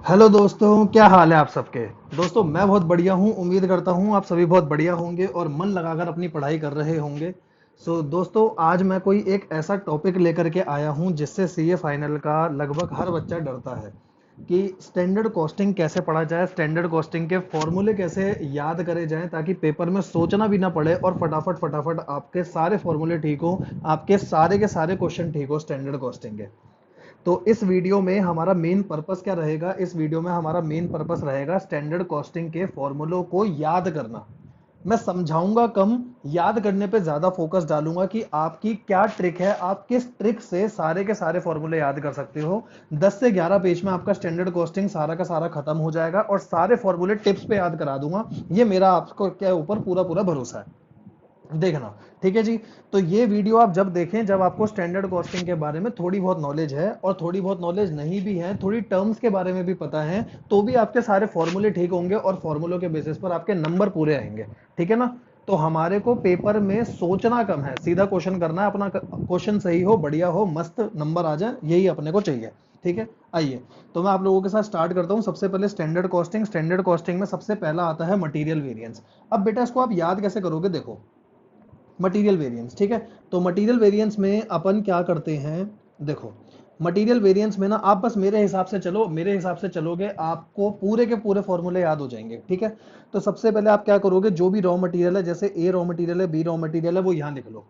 Hello दोस्तों, क्या हाल है आप सबके। दोस्तों मैं बहुत बढ़िया हूँ। उम्मीद करता हूँ आप सभी बहुत बढ़िया होंगे और मन लगाकर अपनी पढ़ाई कर रहे होंगे। दोस्तों आज मैं कोई एक ऐसा टॉपिक लेकर के आया हूँ जिससे सीए फाइनल का लगभग हर बच्चा डरता है कि स्टैंडर्ड कॉस्टिंग कैसे पढ़ा जाए, स्टैंडर्ड कॉस्टिंग के फॉर्मूले कैसे याद करे जाएं ताकि पेपर में सोचना भी ना पड़े और फटाफट फटाफट आपके सारे फॉर्मूले ठीक हो, आपके सारे के सारे क्वेश्चन ठीक हो स्टैंडर्ड कॉस्टिंग के। तो इस वीडियो में हमारा मेन पर्पस क्या रहेगा, इस वीडियो में हमारा मेन पर्पस रहेगा स्टैंडर्ड कॉस्टिंग के फॉर्मूलों को याद करना। मैं समझाऊंगा कम, याद करने पे ज्यादा फोकस डालूंगा कि आपकी क्या ट्रिक है, आप किस ट्रिक से सारे के सारे फॉर्मूले याद कर सकते हो। 10 से 11 पेज में आपका स्टैंडर्ड कॉस्टिंग सारा का सारा खत्म हो जाएगा और सारे फॉर्मूले टिप्स पे याद करा दूंगा। ये मेरा आपको क्या ऊपर पूरा पूरा भरोसा है, देखना। ठीक है जी। तो ये वीडियो आप जब देखें जब आपको स्टैंडर्ड कॉस्टिंग के बारे में थोड़ी बहुत नॉलेज है, और थोड़ी बहुत नॉलेज नहीं भी है, थोड़ी टर्म्स के बारे में भी पता है, तो भी आपके सारे फॉर्मूले ठीक होंगे और फॉर्मूलों के बेसिस पर आपके नंबर पूरे आएंगे। ठीक है ना। तो हमारे को पेपर में सोचना कम है, सीधा क्वेश्चन करना है, अपना क्वेश्चन सही हो, बढ़िया हो, मस्त नंबर आ जाए, यही अपने को चाहिए। ठीक है। आइए, तो मैं आप लोगों के साथ स्टार्ट करता हूं। सबसे पहले स्टैंडर्ड कॉस्टिंग। स्टैंडर्ड कॉस्टिंग में सबसे पहला आता है मटेरियल वेरिएंस। अब बेटा इसको आप याद कैसे करोगे, देखो। मटेरियल वेरिएंस, ठीक है। तो मटेरियल वेरिएंस में अपन क्या करते हैं, देखो। मटेरियल वेरिएंस में ना आप बस मेरे हिसाब से चलो, मेरे हिसाब से चलोगे आपको पूरे के पूरे फॉर्मूले याद हो जाएंगे। ठीक है। तो सबसे पहले आप क्या करोगे, जो भी रॉ मटेरियल है, जैसे ए रॉ मटेरियल है, बी रॉ मटेरियल है, वो यहां लिख लो।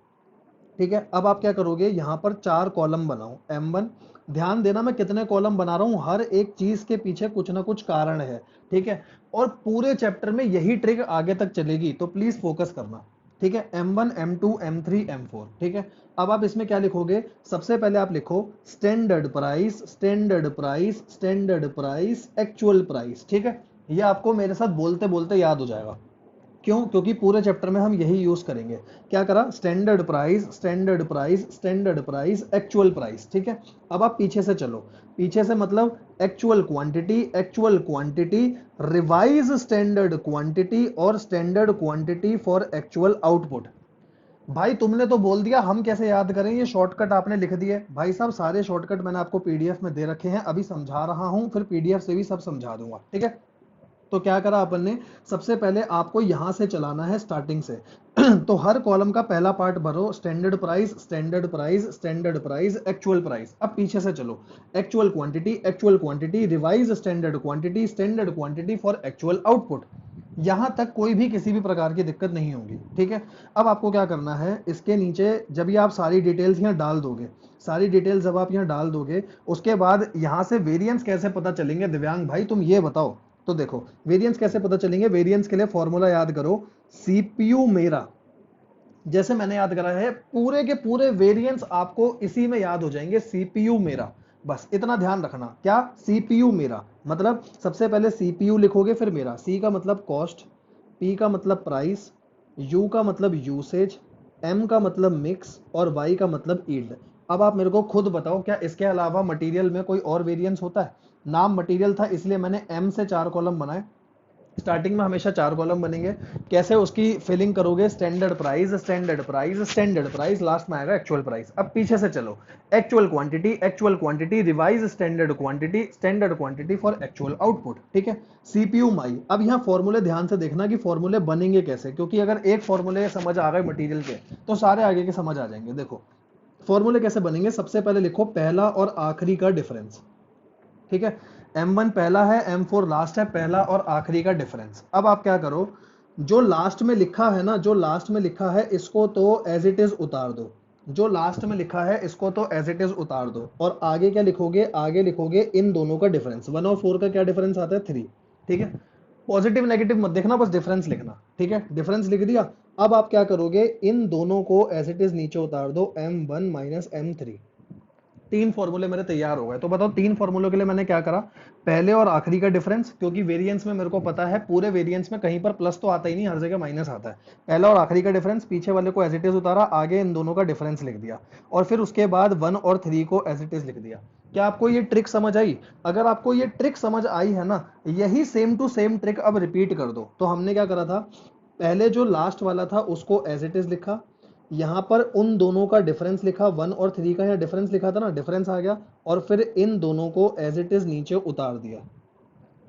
ठीक है। अब आप क्या करोगे, यहां पर 4 कॉलम बनाओ M1। ध्यान देना मैं कितने कॉलम बना रहा हूं, हर एक चीज के पीछे कुछ ना कुछ कारण है। ठीक है। और पूरे चैप्टर में यही ट्रिक आगे तक चलेगी, तो प्लीज फोकस करना। ठीक है। M1 M2 M3 M4। ठीक है। अब आप इसमें क्या लिखोगे, सबसे पहले आप लिखो standard price, standard price, standard price, actual price. ठीक है। ये आपको मेरे साथ बोलते बोलते याद हो जाएगा। क्यों, क्योंकि पूरे चैप्टर में हम यही यूज करेंगे। क्या करा, standard price, standard price, standard price, actual price. ठीक है। अब आप पीछे से चलो, पीछे से मतलब actual quantity, actual quantity, revise standard quantity और standard quantity for actual output. भाई तुमने तो बोल दिया, हम कैसे याद करें, ये शॉर्टकट आपने लिख दिए। भाई साहब सारे शॉर्टकट मैंने आपको पीडीएफ में दे रखे हैं, अभी समझा रहा हूं, फिर पीडीएफ से भी सब समझा दूंगा। ठीक है। तो क्या करा अपन ने, सबसे पहले आपको यहां से चलाना है स्टार्टिंग से। तो हर कॉलम का पहला पार्ट भरो, standard price, standard price, standard price, actual price. अब पीछे से चलो, actual quantity, actual quantity, revise standard quantity, standard quantity for actual output. यहां तक कोई भी किसी भी प्रकार की दिक्कत नहीं होगी। ठीक है। अब आपको क्या करना है, इसके नीचे जब ये आप सारी डिटेल्स यहां डाल दोगे, सारी डिटेल्स जब आप यहां डाल दोगे, उसके बाद यहां से वेरिएंस कैसे पता चलेंगे, दिव्यांग भाई तुम ये बताओ। तो देखो वेरिएंस कैसे पता चलेंगे, वेरिएंस के लिए फॉर्मूला याद करो, सीपीयू मेरा। जैसे मैंने याद करा है, पूरे के पूरे वेरिएंस आपको इसी में याद हो जाएंगे, सीपीयू मेरा। बस इतना ध्यान रखना, क्या, सीपीयू मेरा मतलब सबसे पहले सीपीयू लिखोगे, फिर मेरा। सी का मतलब कॉस्ट, पी का मतलब प्राइस, यू का मतलब यूसेज, एम का मतलब मिक्स और वाई का मतलब ईल्ड। अब आप मेरे को खुद बताओ, क्या इसके अलावा मटेरियल में कोई और वेरिएंस होता है। नाम मटेरियल था इसलिए मैंने एम से 4 कॉलम बनाए। स्टार्टिंग में हमेशा 4 कॉलम बनेंगे। कैसे उसकी फिलिंग करोगे, standard price, standard price, standard price, last में आएगा एक्चुअल प्राइस। अब पीछे से चलो, actual quantity, actual quantity, revise standard quantity, standard quantity for actual output. ठीक है। सीपीयू माई। अब यहाँ फॉर्मूले ध्यान से देखना कि फॉर्मूले बनेंगे कैसे, क्योंकि अगर एक फॉर्मूले समझ आ गए मटेरियल के, तो सारे आगे के समझ आ जाएंगे। देखो फॉर्मूले कैसे बनेंगे, सबसे पहले लिखो पहला और आखिरी का डिफरेंस। ठीक है। M1 पहला है, M4 लास्ट है, पहला और आखिरी का डिफरेंस। अब आप क्या करो, जो लास्ट में लिखा है ना, जो लास्ट में लिखा है इसको तो एज इट इज उतार दो। जो लास्ट में लिखा है इसको तो एज इट इज उतार दो, और आगे क्या लिखोगे, आगे लिखोगे इन दोनों का डिफरेंस। 1 और 4 का क्या डिफरेंस आता है, 3। ठीक है। पॉजिटिव नेगेटिव मत देखना, बस डिफरेंस लिखना। ठीक है। डिफरेंस लिख दिया। अब आप क्या करोगे, इन दोनों को एज इट इज नीचे उतार दो, M1 माइनस M3। 3 फॉर्मूले मेरे तैयार हो गए। तो बताओ 3 फॉर्मूलों के लिए मैंने क्या करा, पहले और आखिरी का डिफरेंस, क्योंकि वेरिएंस में मेरे को पता है पूरे वेरिएंस में कहीं पर प्लस तो आता ही नहीं, हर जगह माइनस आता है। पहला और आखिरी का डिफरेंस, पीछे वाले को एज इट इज उतारा, आगे इन दोनों का डिफरेंस लिख दिया, और फिर उसके बाद 1 और 3 को एज इट इज लिख दिया। क्या आपको ये ट्रिक समझ आई? अगर आपको ये ट्रिक समझ आई है ना, यही सेम टू सेम ट्रिक अब रिपीट कर दो। तो हमने क्या करा था, पहले जो लास्ट वाला था उसको एज इट इज लिखा, यहां पर उन दोनों का डिफरेंस लिखा, 1 और 3 का यहाँ डिफरेंस लिखा था ना, डिफरेंस आ गया, और फिर इन दोनों को एज इट इज नीचे उतार दिया।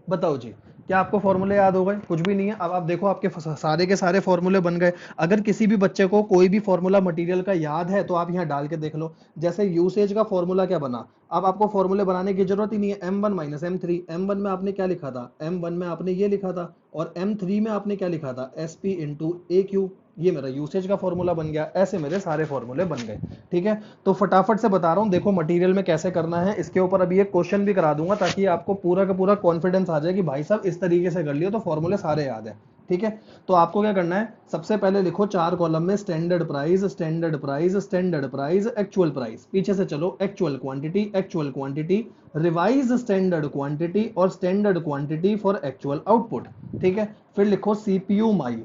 बताओ जी, क्या आपको फॉर्मूले याद हो गए? कुछ भी नहीं है। अब आप देखो आपके सारे के सारे फॉर्मूले बन गए। अगर किसी भी बच्चे को कोई भी फॉर्मूला मटेरियल का याद है तो आप यहाँ डाल के देख लो। जैसे यूसेज का फॉर्मूला क्या बना, अब आपको फॉर्मूले बनाने की जरूरत ही नहीं है। M1 माइनस M3, M1 में आपने क्या लिखा था, M1 में आपने ये लिखा था, और M3 में आपने क्या लिखा था, SP इंटू AQ। ये मेरा यूसेज का फॉर्मूला बन गया। ऐसे मेरे सारे फॉर्मूले बन गए। ठीक है, तो फटाफट से बता रहा हूं, देखो मटेरियल में कैसे करना है। इसके ऊपर अभी एक क्वेश्चन भी करा दूंगा ताकि आपको पूरा का पूरा कॉन्फिडेंस आ जाए कि भाई साहब इस तरीके से कर लियो तो फॉर्मूले सारे याद है। ठीक है, तो आपको क्या करना है, सबसे पहले लिखो 4 कॉलम में standard price, standard price, standard price, actual price. पीछे से चलो, actual quantity, actual quantity, revise standard quantity और standard quantity for actual output. ठीक है, फिर लिखो सीपीयू माई।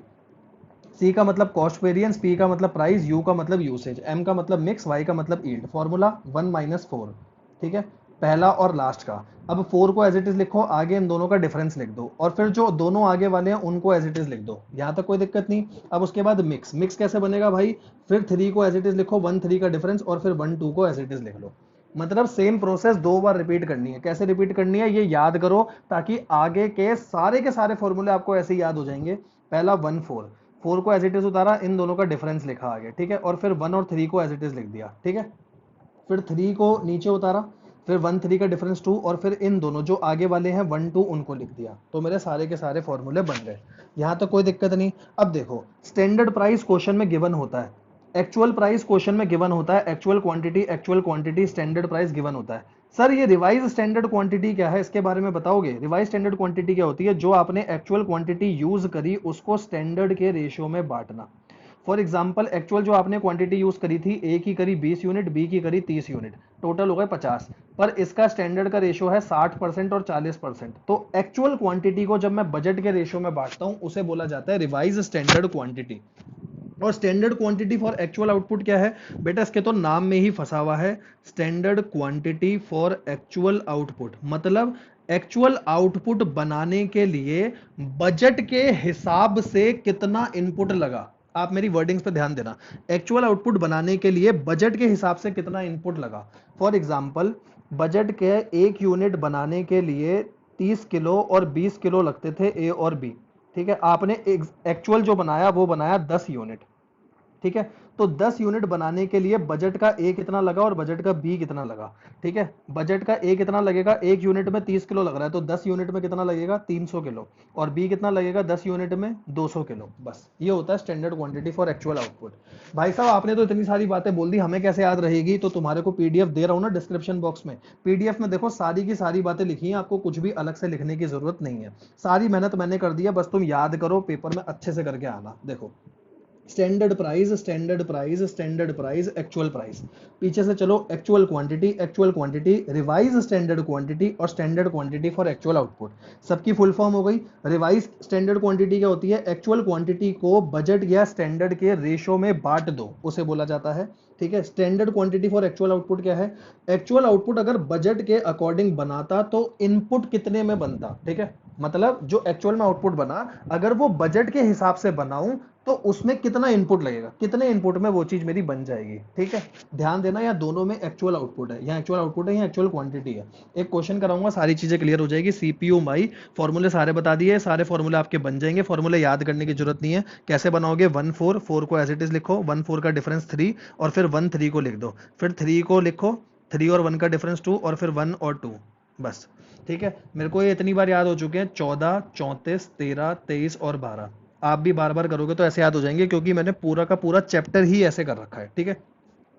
सी का मतलब कॉस्ट वेरिएंस, पी का मतलब प्राइस, यू का मतलब यूसेज, एम का मतलब मिक्स, वाई का मतलब ईल्ड। फॉर्मूला 1 - 4। ठीक है, पहला और लास्ट का। अब 4 को एज इट इज लिखो, आगे इन दोनों का डिफरेंस लिख दो, और फिर जो दोनों आगे वाले हैं उनको एज इट इज लिख दो। यहां तक कोई दिक्कत नहीं। अब उसके बाद मिक्स, मिक्स कैसे बनेगा भाई, फिर 3 को एज इट इज लिखो, 1 3 का डिफरेंस, और फिर 1 2 को एज इट इज लिख लो। मतलब सेम प्रोसेस 2 बार रिपीट करनी है। कैसे रिपीट करनी है ये याद करो, ताकि आगे के सारे फॉर्मूले आपको ऐसे ही याद हो जाएंगे। पहला 1 4, 4 को एज इट इज उतारा, इन दोनों का डिफरेंस लिखा आगे। ठीक है, और फिर 1 और 3 को एज इट इज लिख दिया। ठीक है, फिर 3 को नीचे उतारा, फिर 1 3 का डिफरेंस 2, और फिर इन दोनों जो आगे वाले हैं 1 2 उनको लिख दिया। तो मेरे सारे के सारे फॉर्मूले बन गए। यहां तक कोई दिक्कत नहीं। अब देखो, स्टैंडर्ड प्राइस क्वेश्चन में गिवन होता है, एक्चुअल प्राइस क्वेश्चन में गिवन होता है, actual quantity standard price given होता है। सर ये रिवाइज स्टैंडर्ड क्वांटिटी क्या है, इसके बारे में बताओगे? रिवाइज स्टैंडर्ड क्वांटिटी क्या होती है, जो आपने एक्चुअल क्वांटिटी यूज करी उसको स्टैंडर्ड के रेशियो में बांटना। फॉर एग्जाम्पल, एक्चुअल जो आपने क्वांटिटी यूज करी थी, ए की करी 20 यूनिट, बी की करी 30 यूनिट, टोटल हो गए 50, पर इसका स्टैंडर्ड का रेशियो है 60% और 40%। तो एक्चुअल क्वांटिटी को जब मैं बजट के रेशियो में बांटता हूं उसे बोला जाता है रिवाइज स्टैंडर्ड क्वांटिटी। और standard quantity for actual output क्या है बेटा, इसके तो नाम में ही फंसा हुआ है, standard quantity for actual output. मतलब एक्चुअल आउटपुट बनाने के लिए बजट के हिसाब से कितना इनपुट लगा। आप मेरी वर्डिंग्स पे ध्यान देना, एक्चुअल आउटपुट बनाने के लिए बजट के हिसाब से कितना इनपुट लगा। फॉर एग्जाम्पल, बजट के 1 यूनिट बनाने के लिए 30 किलो और 20 किलो लगते थे ए और बी। ठीक है, आपने एक्चुअल जो बनाया वो बनाया 10 यूनिट। ठीक है, तो 10 यूनिट बनाने के लिए बजट का ए कितना लगा और बजट का बी कितना लगा। ठीक है, बजट का ए कितना लगेगा, 1 यूनिट में 30 किलो लग रहा है, तो 10 यूनिट में कितना लगेगा, 300 किलो, और बी कितना लगेगा 10 यूनिट में, 200 किलो। बस ये होता है standard quantity for actual output. भाई साहब आपने तो इतनी सारी बातें बोल दी, हमें कैसे याद रहेगी? तो तुम्हारे को पीडीएफ दे रहा हूं ना डिस्क्रिप्शन बॉक्स में, पीडीएफ में देखो सारी की सारी बातें लिखी हैं, आपको कुछ भी अलग से लिखने की जरूरत नहीं है। सारी मेहनत मैंने कर दी है, बस तुम याद करो, पेपर में अच्छे से करके आना। देखो, standard price, standard price, standard price, actual price. पीछे से चलो, actual quantity, revise standard quantity और standard quantity for actual output. सबकी फुल फॉर्म हो गई। रिवाइज स्टैंडर्ड क्वांटिटी क्या होती है, एक्चुअल क्वांटिटी को बजट या स्टैंडर्ड के रेशो में बांट दो, उसे बोला जाता है। ठीक है, standard quantity for actual output क्या है, एक्चुअल आउटपुट अगर बजट के अकॉर्डिंग बनाता तो इनपुट कितने में बनता। ठीक है, मतलब जो एक्चुअल में आउटपुट बना, अगर वो बजट के हिसाब से बनाऊं तो उसमें कितना इनपुट लगेगा, कितने इनपुट में वो चीज मेरी बन जाएगी। ठीक है, ध्यान देना, या दोनों में एक्चुअल आउटपुट है, या एक्चुअल आउटपुट है या एक्चुअल क्वांटिटी है। एक क्वेश्चन कराऊंगा, सारी चीजें क्लियर हो जाएगी। सीपीयू माई, फॉर्मूले सारे बता दिए, सारे फॉर्मूले आपके बन जाएंगे। फॉर्मूले याद करने की जरूरत नहीं है। कैसे बनाओगे, 1 4, 4 को एज इट इज लिखो, 1 4 का डिफरेंस 3, और फिर 1 3 को लिख दो, फिर 3 को लिखो, 3 और 1 का डिफरेंस 2, और फिर 1 और 2, बस। ठीक है, मेरे को ये इतनी बार याद हो चुके हैं, 14 34 13 23 और 12। आप भी बार बार करोगे तो ऐसे याद हो जाएंगे, क्योंकि मैंने पूरा का पूरा चैप्टर ही ऐसे कर रखा है। ठीक है,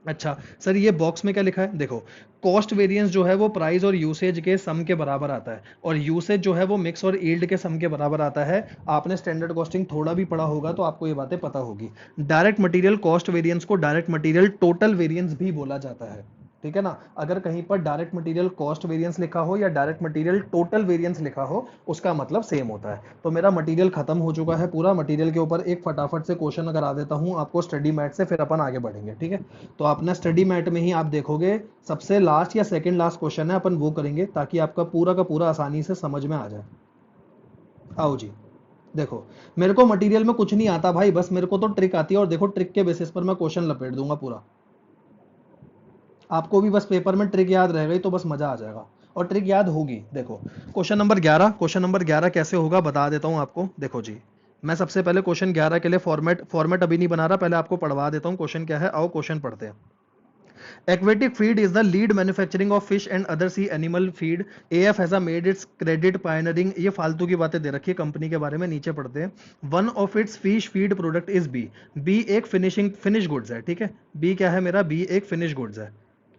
अच्छा सर ये बॉक्स में क्या लिखा है, देखो, कॉस्ट वेरिएंस जो है वो प्राइस और यूसेज के सम के बराबर आता है, और यूसेज जो है वो मिक्स और यील्ड के सम के बराबर आता है। आपने स्टैंडर्ड कॉस्टिंग थोड़ा भी पढ़ा होगा तो आपको ये बातें पता होगी। डायरेक्ट मटेरियल कॉस्ट वेरिएंस को डायरेक्ट मटेरियल टोटल वेरिएंस भी बोला जाता है। ठीक है ना, अगर कहीं पर डायरेक्ट मटेरियल कॉस्ट वेरिएंस लिखा हो या डायरेक्ट मटेरियल टोटल वेरिएंस लिखा हो, उसका मतलब सेम होता है। तो मेरा मटेरियल खत्म हो चुका है पूरा। मटेरियल के ऊपर एक फटाफट से क्वेश्चन करा देता हूं आपको स्टडी मैट से, फिर अपन आगे बढ़ेंगे। ठीक है, तो अपना स्टडी मैट में ही आप देखोगे सबसे लास्ट या सेकंड लास्ट क्वेश्चन है, अपन वो करेंगे ताकि आपका पूरा का पूरा आसानी से समझ में आ जाए। आओ जी, देखो, मेरे को मटेरियल में कुछ नहीं आता भाई, बस मेरे को तो ट्रिक आती है, और देखो ट्रिक के बेसिस पर मैं क्वेश्चन लपेट दूंगा पूरा। आपको भी बस पेपर में ट्रिक याद रह गई तो बस मजा आ जाएगा। और ट्रिक याद होगी। देखो क्वेश्चन नंबर 11 कैसे होगा बता देता हूं आपको। देखो जी, मैं सबसे पहले क्वेश्चन 11 के लिए फॉर्मेट अभी नहीं बना रहा, पहले आपको पढ़वा देता हूं क्वेश्चन क्या है। आओ क्वेश्चन पढ़ते हैं। Aquatic feed is the lead manufacturing of fish and other sea animal feed. AF has made its credit pioneering। ये फालतू की बातें दे रखी है कंपनी के बारे में, नीचे पढ़ते हैं। One of its fish feed product is B. B एक फिनिश गुड्स है, ठीक है। बी क्या है मेरा, बी एक फिनिश गुड्स है।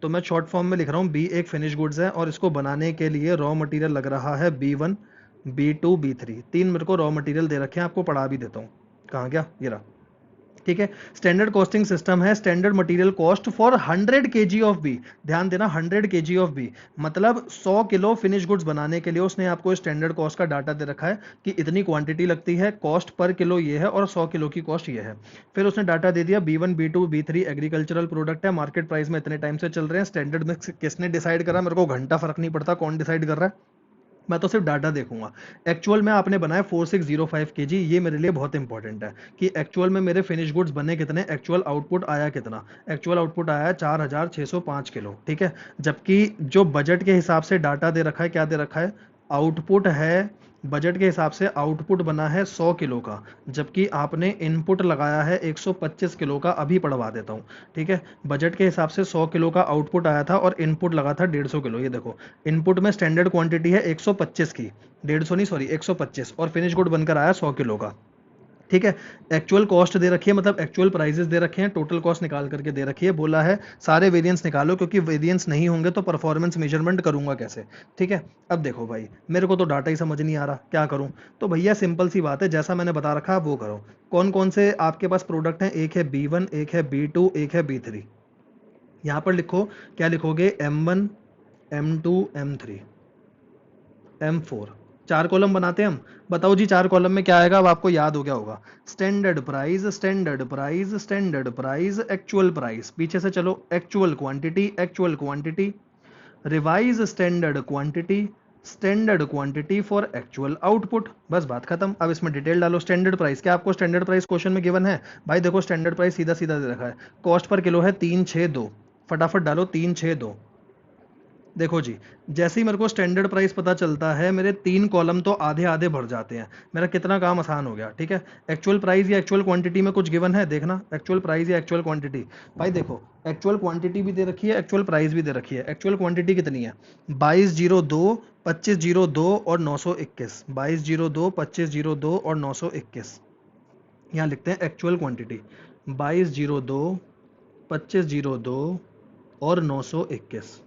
तो मैं शॉर्ट फॉर्म में लिख रहा हूँ बी एक फिनिश गुड्स है, और इसको बनाने के लिए रॉ मटेरियल लग रहा है B1 B2 B3। तीन मेरे को रॉ मटेरियल दे रखे हैं, आपको पढ़ा भी देता हूँ। कहाँ गया ये रहा, ठीक है। स्टैंडर्ड कॉस्टिंग सिस्टम है, standard material cost for 100 kg of B. ध्यान देना 100 केजी ऑफ बी मतलब 100 किलो फिनिश गुड्स बनाने के लिए उसने आपको स्टैंडर्ड कॉस्ट का डाटा दे रखा है कि इतनी क्वांटिटी लगती है, कॉस्ट पर किलो ये है और 100 किलो की कॉस्ट ये है। फिर उसने डाटा दे दिया B1 B2 B3 agricultural product है, मार्केट प्राइस में इतने टाइम से चल रहे हैं। स्टैंडर्ड में किसने डिसाइड करा, मेरे को घंटा फर्क नहीं पड़ता कौन डिसाइड कर रहा है, मैं तो सिर्फ डाटा देखूंगा। एक्चुअल में आपने बनाया 4605 केजी, ये मेरे लिए बहुत इंपॉर्टेंट है कि एक्चुअल में मेरे फिनिश गुड्स बने कितने, एक्चुअल आउटपुट आया कितना। एक्चुअल आउटपुट आया 4605 किलो, ठीक है। जबकि जो बजट के हिसाब से डाटा दे रखा है, क्या दे रखा है, आउटपुट है, बजट के हिसाब से आउटपुट बना है 100 किलो का, जबकि आपने इनपुट लगाया है 125 किलो का। अभी पढ़वा देता हूँ, ठीक है। बजट के हिसाब से 100 किलो का आउटपुट आया था और इनपुट लगा था 150 किलो। ये देखो इनपुट में स्टैंडर्ड क्वांटिटी है 125 की, 150 नहीं सॉरी 125, और फिनिश गुड बनकर आया 100 किलो का, ठीक है। एक्चुअल कॉस्ट दे रखी है, मतलब एक्चुअल प्राइसेस दे रखे हैं, टोटल कॉस्ट निकाल करके दे रखी है। बोला है सारे वेरिएंस निकालो, क्योंकि वेरिएंस नहीं होंगे तो परफॉर्मेंस मेजरमेंट करूंगा कैसे, ठीक है। अब देखो भाई, मेरे को तो डाटा ही समझ नहीं आ रहा, क्या करूं। तो भैया सिंपल सी बात है, जैसा मैंने बता रखा है वो करो। कौन कौन से आपके पास प्रोडक्ट हैं, एक है B1, एक है B2, एक है B3। यहां पर लिखो, क्या लिखोगे, M1 M2 M3 M4, 4 column बनाते हैं हम। बताओ जी 4 कॉलम में क्या आएगा, अब आपको याद हो गया होगा। Standard price, standard price, standard price, actual price, पीछे से चलो, actual quantity, actual quantity, revise standard quantity, standard quantity for actual output. बस बात खत्म। अब इसमें डिटेल डालो। स्टैंडर्ड प्राइस, क्या आपको स्टैंडर्ड प्राइस क्वेश्चन में गिवन है? भाई देखो स्टैंडर्ड प्राइस सीधा सीधा दे रखा है, कॉस्ट पर किलो है 362, फटाफट डालो 362। देखो जी, जैसे ही मेरे को स्टैंडर्ड प्राइस पता चलता है, मेरे 3 कॉलम तो आधे आधे भर जाते हैं। मेरा कितना काम आसान हो गया, ठीक है। एक्चुअल प्राइस या एक्चुअल क्वांटिटी में कुछ गिवन है, देखना एक्चुअल प्राइस या एक्चुअल क्वांटिटी। भाई देखो एक्चुअल क्वांटिटी भी दे रखी है, एक्चुअल प्राइस भी दे रखी है। एक्चुअल क्वांटिटी कितनी है, 2202, 2502 और 921। 2202, 2502 और 921। यहाँ लिखते हैं एक्चुअल क्वांटिटी 2202, 2502 और 921।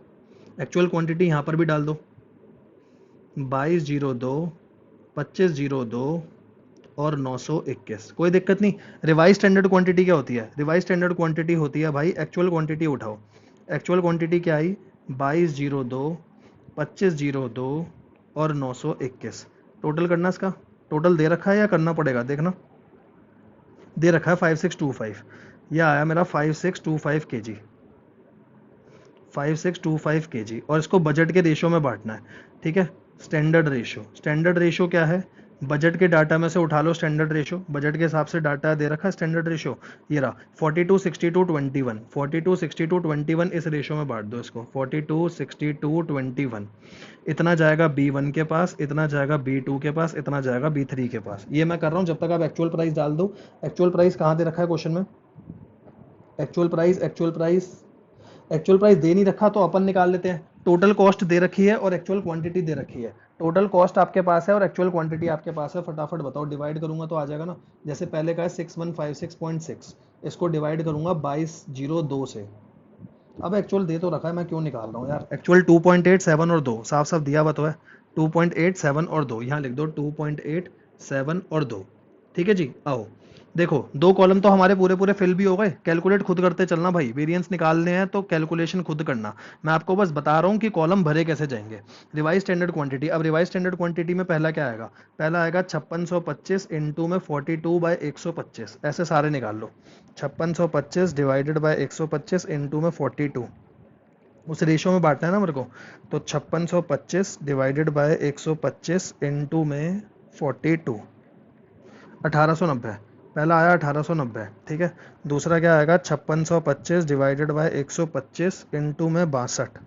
एक्चुअल क्वांटिटी यहाँ पर भी डाल दो, 2202, 2502 और 921। कोई दिक्कत नहीं। रिवाइज स्टैंडर्ड क्वांटिटी क्या होती है, रिवाइज स्टैंडर्ड क्वांटिटी होती है भाई, एक्चुअल क्वांटिटी उठाओ। एक्चुअल क्वांटिटी क्या आई, 2202, 2502 और 921। टोटल करना, इसका टोटल दे रखा है या करना पड़ेगा, देखना दे रखा है 5625। यह आया मेरा 5625 केजी, 5625 केजी, और इसको बजट के रेशो में बांटना है, ठीक है। स्टैंडर्ड रेशो, स्टैंडर्ड रेशो क्या है, बजट के डाटा में से उठा लो स्टैंडर्ड रेशो। बजट के हिसाब से डाटा दे रखा है स्टैंडर्ड रेशो, ये रहा 42 62 21। 42 62 21 इस रेशो में बांट दो इसको, 42 62 21। इतना जाएगा B1 के पास, इतना जाएगा B2 के पास, इतना जाएगा B3 के पास। ये मैं कर रहा हूँ जब तक आप एक्चुअल प्राइस डाल दो। एक्चुअल प्राइस कहाँ दे रखा है क्वेश्चन में, actual price, actual price, actual price दे नहीं रखा तो अपन निकाल लेते हैं। टोटल कॉस्ट दे रखी है और एक्चुअल क्वांटिटी दे रखी है। टोटल कॉस्ट आपके पास है और एक्चुअल क्वांटिटी आपके पास है, फटाफट बताओ। डिवाइड करूंगा तो आ जाएगा ना, जैसे पहले का है 6156.6, इसको डिवाइड करूंगा 2202 से। अब एक्चुअल दे तो रखा है, मैं क्यों निकाल रहा हूँ यार। एक्चुअल 2.87 और 2 साफ साफ दिया हुआ तो है, 2.87 और 2, यहाँ लिख दो 2.87 और 2, ठीक है जी। आओ देखो, 2 कॉलम तो हमारे पूरे पूरे फिल भी हो गए। कैलकुलेट खुद करते चलना भाई, वेरिएंस निकालने हैं तो कैलकुलेशन खुद करना। मैं आपको बस बता रहा हूँ कि कॉलम भरे कैसे जाएंगे। रिवाइज स्टैंडर्ड क्वांटिटी, अब रिवाइज स्टैंडर्ड क्वांटिटी में पहला क्या आएगा, पहला आएगा 5625 इंटू में 42/125, ऐसे सारे निकाल लो। 5625 डिवाइडेड बाय 125 इंटू में 42, उस रेशो में बांटना है ना मेरे को। तो 5625 डिवाइडेड बाय 125 इंटू में 42, 1890। पहला आया 1890, ठीक है। दूसरा क्या आएगा, 5625 डिवाइडेड बाय 125 इंटू में 62,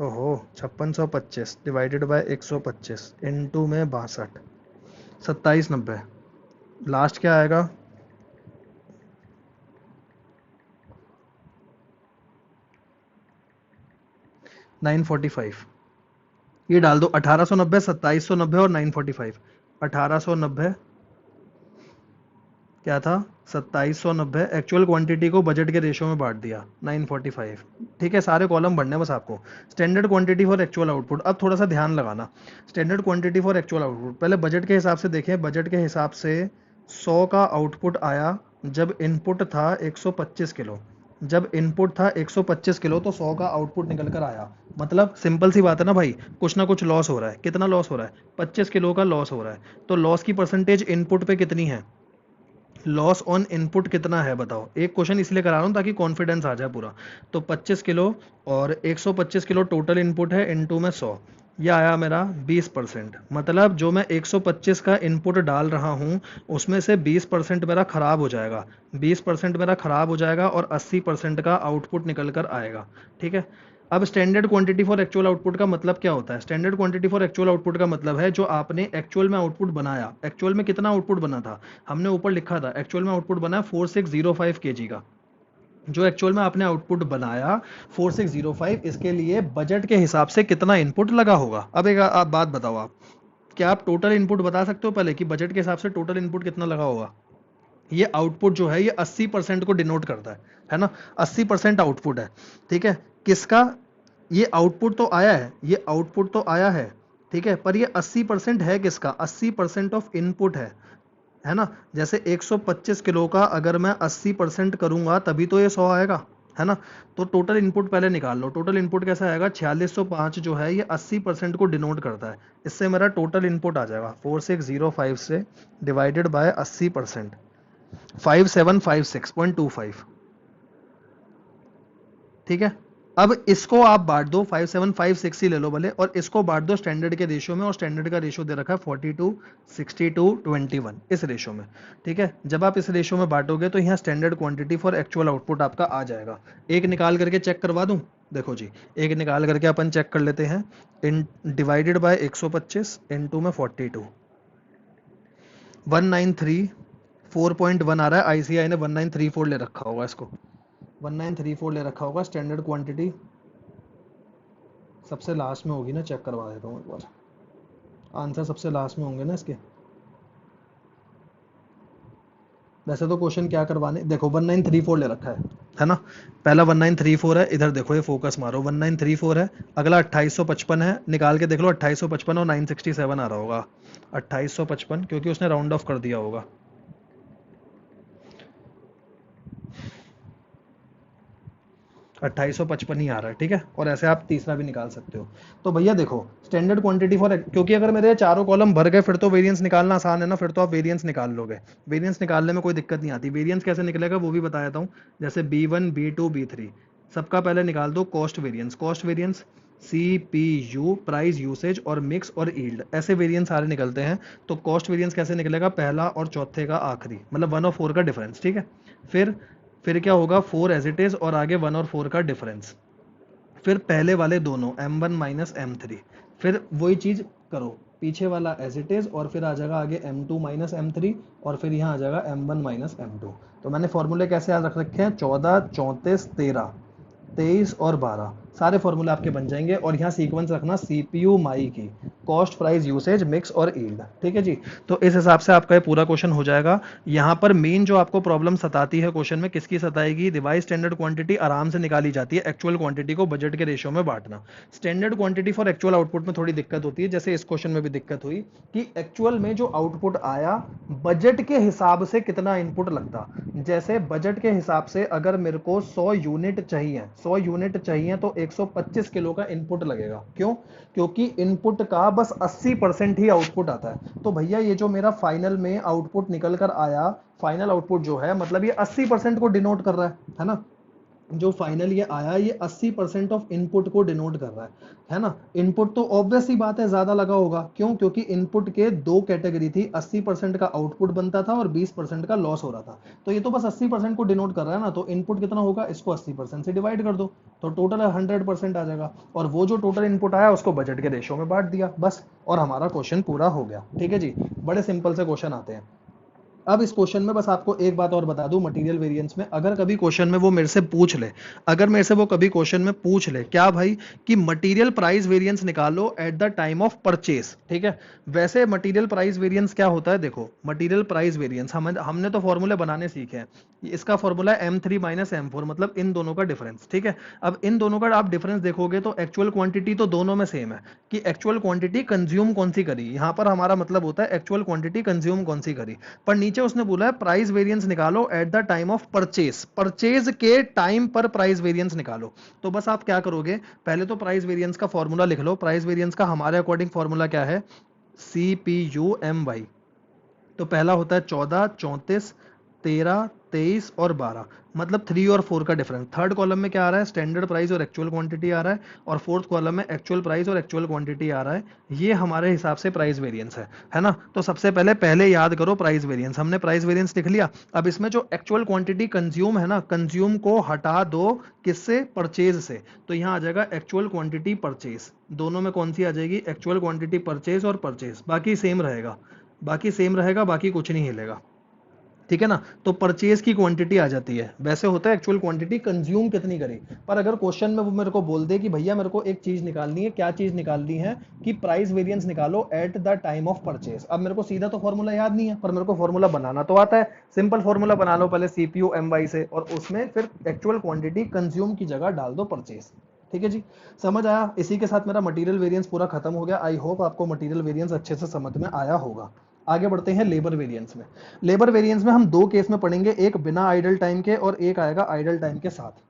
ओहो 5625 डिवाइडेड बाय 125 इनटू में 62 2790 लास्ट क्या आएगा 945 ये डाल दो 1890 2790 और 945 1890 क्या था 2790 एक्चुअल क्वांटिटी को बजट के रेशो में बांट दिया 945 ठीक है सारे कॉलम भरने हैं बस आपको standard quantity for actual output अब थोड़ा सा ध्यान लगाना standard quantity for actual output पहले बजट के हिसाब से देखें बजट के हिसाब से 100 का आउटपुट आया जब इनपुट था 125 किलो जब इनपुट था 125 किलो तो 100 का आउटपुट निकल कर आया मतलब सिंपल सी बात है ना भाई कुछ ना कुछ लॉस हो रहा है कितना लॉस हो रहा है 25 किलो का लॉस हो रहा है तो लॉस की परसेंटेज इनपुट पे कितनी है लॉस ऑन इनपुट कितना है बताओ एक क्वेश्चन इसलिए करा रहा हूँ ताकि कॉन्फिडेंस आ जाए पूरा तो 25 किलो और 125 किलो टोटल इनपुट है इनटू में 100 यह आया मेरा 20% मतलब जो मैं 125 का इनपुट डाल रहा हूँ उसमें से 20% मेरा खराब हो जाएगा 20% मेरा खराब हो जाएगा और 80% का आउटपुट निकल कर आएगा ठीक है अब standard quantity for actual output का मतलब क्या होता है standard quantity for actual output का मतलब है जो आपने एक्चुअल में आउटपुट बनाया एक्चुअल में कितना आउटपुट बना था हमने ऊपर लिखा था एक्चुअल में आउटपुट बना 4605 केजी का जो एक्चुअल में आपने आउटपुट बनाया 4605 इसके लिए बजट के हिसाब से कितना इनपुट लगा होगा अब एक आप बात बताओ आप क्या आप टोटल इनपुट बता सकते हो पहले कि बजट के हिसाब से टोटल इनपुट कितना लगा होगा ये आउटपुट जो है ये 80% को डिनोट करता है ना 80% आउटपुट है ठीक है किसका ये आउटपुट तो आया है ये आउटपुट तो आया है ठीक है पर ये 80% है किसका 80% ऑफ इनपुट है ना जैसे 125 किलो का अगर मैं 80% करूंगा तभी तो ये 100 आएगा है ना तो टोटल इनपुट पहले निकाल लो टोटल इनपुट कैसा आएगा 4605 जो है ये 80% को डिनोट करता है इससे मेरा टोटल इनपुट आ जाएगा 4605 से डिवाइडेड बाय 80% 5756.25 ठीक है अब इसको आप बांट दो 5756 ही ले लो भले और इसको बांट दो स्टैंडर्ड के रेशियो में और स्टैंडर्ड का रेशियो दे रखा है 42 62 21 इस रेशियो में ठीक है जब आप इस रेशियो में बांटोगे तो यहाँ standard quantity for actual output आपका आ जाएगा एक निकाल करके चेक करवा दूं देखो जी एक निकाल करके अपन चेक कर लेते हैं इन डिवाइडेड बाय 125 इनटू में 42 193 4.1 आ रहा है आईसीआई ने 1934 ले रखा होगा इसको 1934 ले रखा होगा स्टैंडर्ड क्वांटिटी सबसे लास्ट में होगी ना चेक करवा देता हूँ एक बार आंसर सबसे लास्ट में होंगे ना इसके वैसे तो क्वेश्चन क्या करवाने देखो 1934 ले रखा है ना पहला 1934 है इधर देखो ये फोकस मारो 1934 है अगला 2855 है निकाल के देख लो 2855 और 967 आ रहा होगा 2855 क्योंकि उसने राउंड ऑफ कर दिया होगा 2855 ही आ रहा है ठीक है और ऐसे आप तीसरा भी निकाल सकते हो तो भैया देखो स्टैंडर्ड क्वांटिटी फॉर क्योंकि अगर मेरे चारों कॉलम भर गए फिर तो वेरिएंस निकालना आसान है ना फिर तो आप वेरिएंस निकाल लोगे वेरिएंस निकालने में कोई दिक्कत नहीं आती वेरिएंस कैसे निकलेगा वो भी बता देता हूँ जैसे B1 B2 B3 सबका पहले निकाल दो cost variance CPU price usage और मिक्स और ईल्ड ऐसे वेरिएंस सारे निकलते हैं तो कॉस्ट वेरिएंस कैसे निकलेगा पहला और चौथे का आखिरी मतलब 1 और 4 का डिफरेंस ठीक है फिर क्या होगा 4 एज इट इज और आगे 1 और 4 का डिफरेंस फिर पहले वाले दोनों m1 माइनस m3 फिर वही चीज करो पीछे वाला एज इट इज और फिर आ जाएगा आगे m2 माइनस m3 और फिर यहाँ आ जाएगा m1 माइनस m2 तो मैंने फॉर्मूले कैसे याद रख रखे हैं 14 34 13 23 और 12 सारे फॉर्मूले आपके बन जाएंगे और यहाँ सीक्वेंस रखना CPU माई की कॉस्ट प्राइस यूसेज मिक्स और ईल्ड ठीक है जी तो इस हिसाब से आपका ये पूरा क्वेश्चन हो जाएगा यहाँ पर मेन जो आपको प्रॉब्लम सताती है क्वेश्चन में किसकी सताएगी रिवाइज स्टैंडर्ड क्वांटिटी आराम से निकाली जाती है एक्चुअल क्वांटिटी को बजट के रेशियो में बांटना standard quantity for actual output में थोड़ी दिक्कत होती है जैसे इस क्वेश्चन में भी दिक्कत हुई कि एक्चुअल में जो आउटपुट आया बजट के हिसाब से कितना इनपुट लगता जैसे बजट के हिसाब से अगर मेरे को 100 यूनिट चाहिए तो 125 किलो का इनपुट लगेगा क्यों क्योंकि इनपुट का बस 80% ही आउटपुट आता है तो भैया ये जो मेरा फाइनल में आउटपुट निकल कर आया फाइनल आउटपुट जो है मतलब ये 80% को डिनोट कर रहा है ना जो फाइनल ये आया ये 80% ऑफ इनपुट को डिनोट कर रहा है ना। इनपुट तो ऑब्वियस ही बात है ज्यादा लगा होगा, क्यों? क्योंकि इनपुट के दो कैटेगरी थी, 80% का आउटपुट बनता था और 20% का लॉस हो रहा था। तो ये तो बस 80% को डिनोट कर रहा है ना, तो इनपुट कितना होगा, इसको 80% से डिवाइड कर दो तो टोटल 100% आ जाएगा। और वो जो टोटल इनपुट आया उसको बजट के रेशो में बांट दिया बस, और हमारा क्वेश्चन पूरा हो गया। ठीक है जी, बड़े सिंपल से क्वेश्चन आते हैं। अब इस क्वेश्चन में बस आपको एक बात और बता दूं, मटेरियल वेरिएंस में अगर कभी क्वेश्चन में वो मेरे से पूछ ले, अगर मेरे से वो कभी क्वेश्चन में पूछ ले क्या भाई कि मटेरियल प्राइस वेरिएंस निकालो at the time of purchase, ठीक है। वैसे मटेरियल प्राइस वेरिएंस क्या होता है, देखो मटेरियल प्राइस वेरिएंस हमने तो फॉर्मूले बनाने सीखे हैं। इसका फॉर्मूला है M3 माइनस M4, मतलब इन दोनों का डिफरेंस, ठीक है। अब इन दोनों का आप डिफरेंस देखोगे तो एक्चुअल क्वांटिटी तो दोनों में सेम है कि एक्चुअल क्वांटिटी कंज्यूम कौन सी करी, यहां पर हमारा मतलब होता है एक्चुअल क्वांटिटी कंज्यूम कौन सी करी। पर नीचे उसने बोला है प्राइस वेरिएंस निकालो at the time of purchase, purchase के टाइम पर प्राइस वेरिएंस निकालो। तो बस आप क्या करोगे, पहले तो प्राइस वेरिएंस का फॉर्मूला लिख लो। प्राइस वेरिएंस का हमारे अकॉर्डिंग फॉर्मूला क्या है, CPUMY। तो पहला होता है 14, 34, 13, 23 और 12, मतलब 3 और 4 का डिफरेंस। थर्ड कॉलम में क्या आ रहा है, स्टैंडर्ड प्राइस और एक्चुअल क्वांटिटी आ रहा है, और फोर्थ कॉलम में एक्चुअल प्राइस और एक्चुअल क्वांटिटी आ रहा है। ये हमारे हिसाब से प्राइस वेरिएंस है ना। तो सबसे पहले याद करो प्राइस वेरिएंस, हमने प्राइस वेरिएंस लिख लिया। अब इसमें जो एक्चुअल क्वांटिटी कंज्यूम है ना, कंज्यूम को हटा दो किससे, परचेज से। तो यहाँ आ जाएगा एक्चुअल क्वांटिटी परचेज, दोनों में कौन सी आ जाएगी, एक्चुअल क्वांटिटी परचेज और परचेज, बाकी सेम रहेगा, बाकी सेम रहेगा, बाकी कुछ नहीं हिलेगा, ठीक है ना। तो परचेज की क्वांटिटी आ जाती है, वैसे होता है एक्चुअल क्वांटिटी कंज्यूम कितनी करी। पर अगर क्वेश्चन में वो मेरे को बोल दे कि भैया मेरे को एक चीज निकालनी है, क्या चीज निकालनी है, कि प्राइस वेरिएंस निकालो at the time of purchase. अब मेरे को सीधा तो फॉर्मूला याद नहीं है, पर मेरे को फॉर्मूला बनाना तो आता है। सिंपल फॉर्मूला बना लो पहले CPUMY से, और उसमें फिर एक्चुअल क्वांटिटी कंज्यूम की जगह डाल दो परचेज। ठीक है जी, समझ आया। इसी के साथ मेरा मटेरियल वेरिएंस पूरा खत्म हो गया। आई होप आपको मटेरियल वेरिएंस अच्छे से समझ में आया होगा। आगे बढ़ते हैं लेबर वेरिएंस में। लेबर वेरिएंस में हम दो केस में पढ़ेंगे, एक बिना आइडल टाइम के और एक आएगा आइडल टाइम के साथ।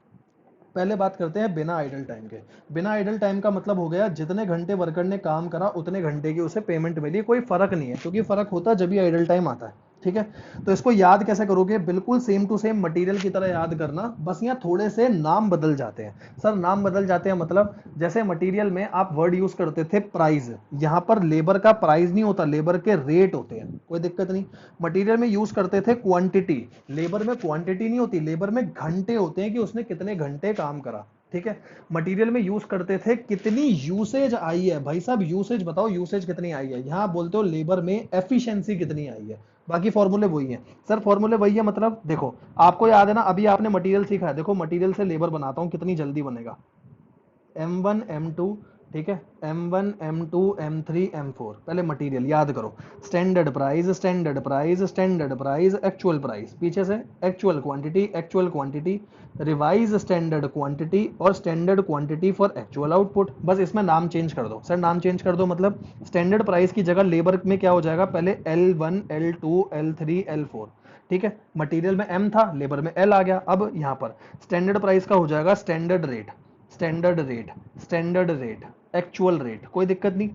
पहले बात करते हैं बिना आइडल टाइम के। बिना आइडल टाइम का मतलब हो गया जितने घंटे वर्कर ने काम करा उतने घंटे की उसे पेमेंट मिली, कोई फर्क नहीं है, क्योंकि फर्क होता है जब भी आइडल टाइम आता है। ठीक है, तो इसको याद कैसे करोगे, बिल्कुल सेम टू सेम मटेरियल की तरह याद करना, बस यहाँ थोड़े से नाम बदल जाते हैं। सर नाम बदल जाते हैं मतलब, जैसे मटेरियल में आप वर्ड यूज करते थे प्राइस, यहां पर लेबर का प्राइस नहीं होता, लेबर के रेट होते हैं, कोई दिक्कत नहीं। मटेरियल में यूज करते थे क्वांटिटी, लेबर में क्वांटिटी नहीं होती, लेबर में घंटे होते हैं कि उसने कितने घंटे काम करा। ठीक है, मटेरियल में यूज करते थे कितनी यूसेज आई है, भाई साहब यूसेज बताओ, यूसेज कितनी आई है। यहां बोलते हो लेबर में एफिशिएंसी कितनी आई है, बाकी फॉर्मूले वही है। सर फॉर्मूले वही है मतलब, देखो आपको याद है ना, अभी आपने मटेरियल सीखा है, देखो मटेरियल से लेबर बनाता हूं कितनी जल्दी बनेगा, M1 M2, ठीक है, M1 M2 M3 M4। पहले मटेरियल याद करो, standard price, standard price, standard price, actual price, पीछे से actual quantity, actual quantity, revise standard quantity और standard quantity for actual output. बस इसमें नाम चेंज कर दो। सर नाम चेंज कर दो मतलब, स्टैंडर्ड प्राइस की जगह लेबर में क्या हो जाएगा, पहले L1 L2 L3 L4, ठीक है। मटेरियल में M था, लेबर में L आ गया। अब यहां पर स्टैंडर्ड प्राइस का हो जाएगा standard rate, standard rate, standard rate, actual rate, कोई दिक्कत नहीं।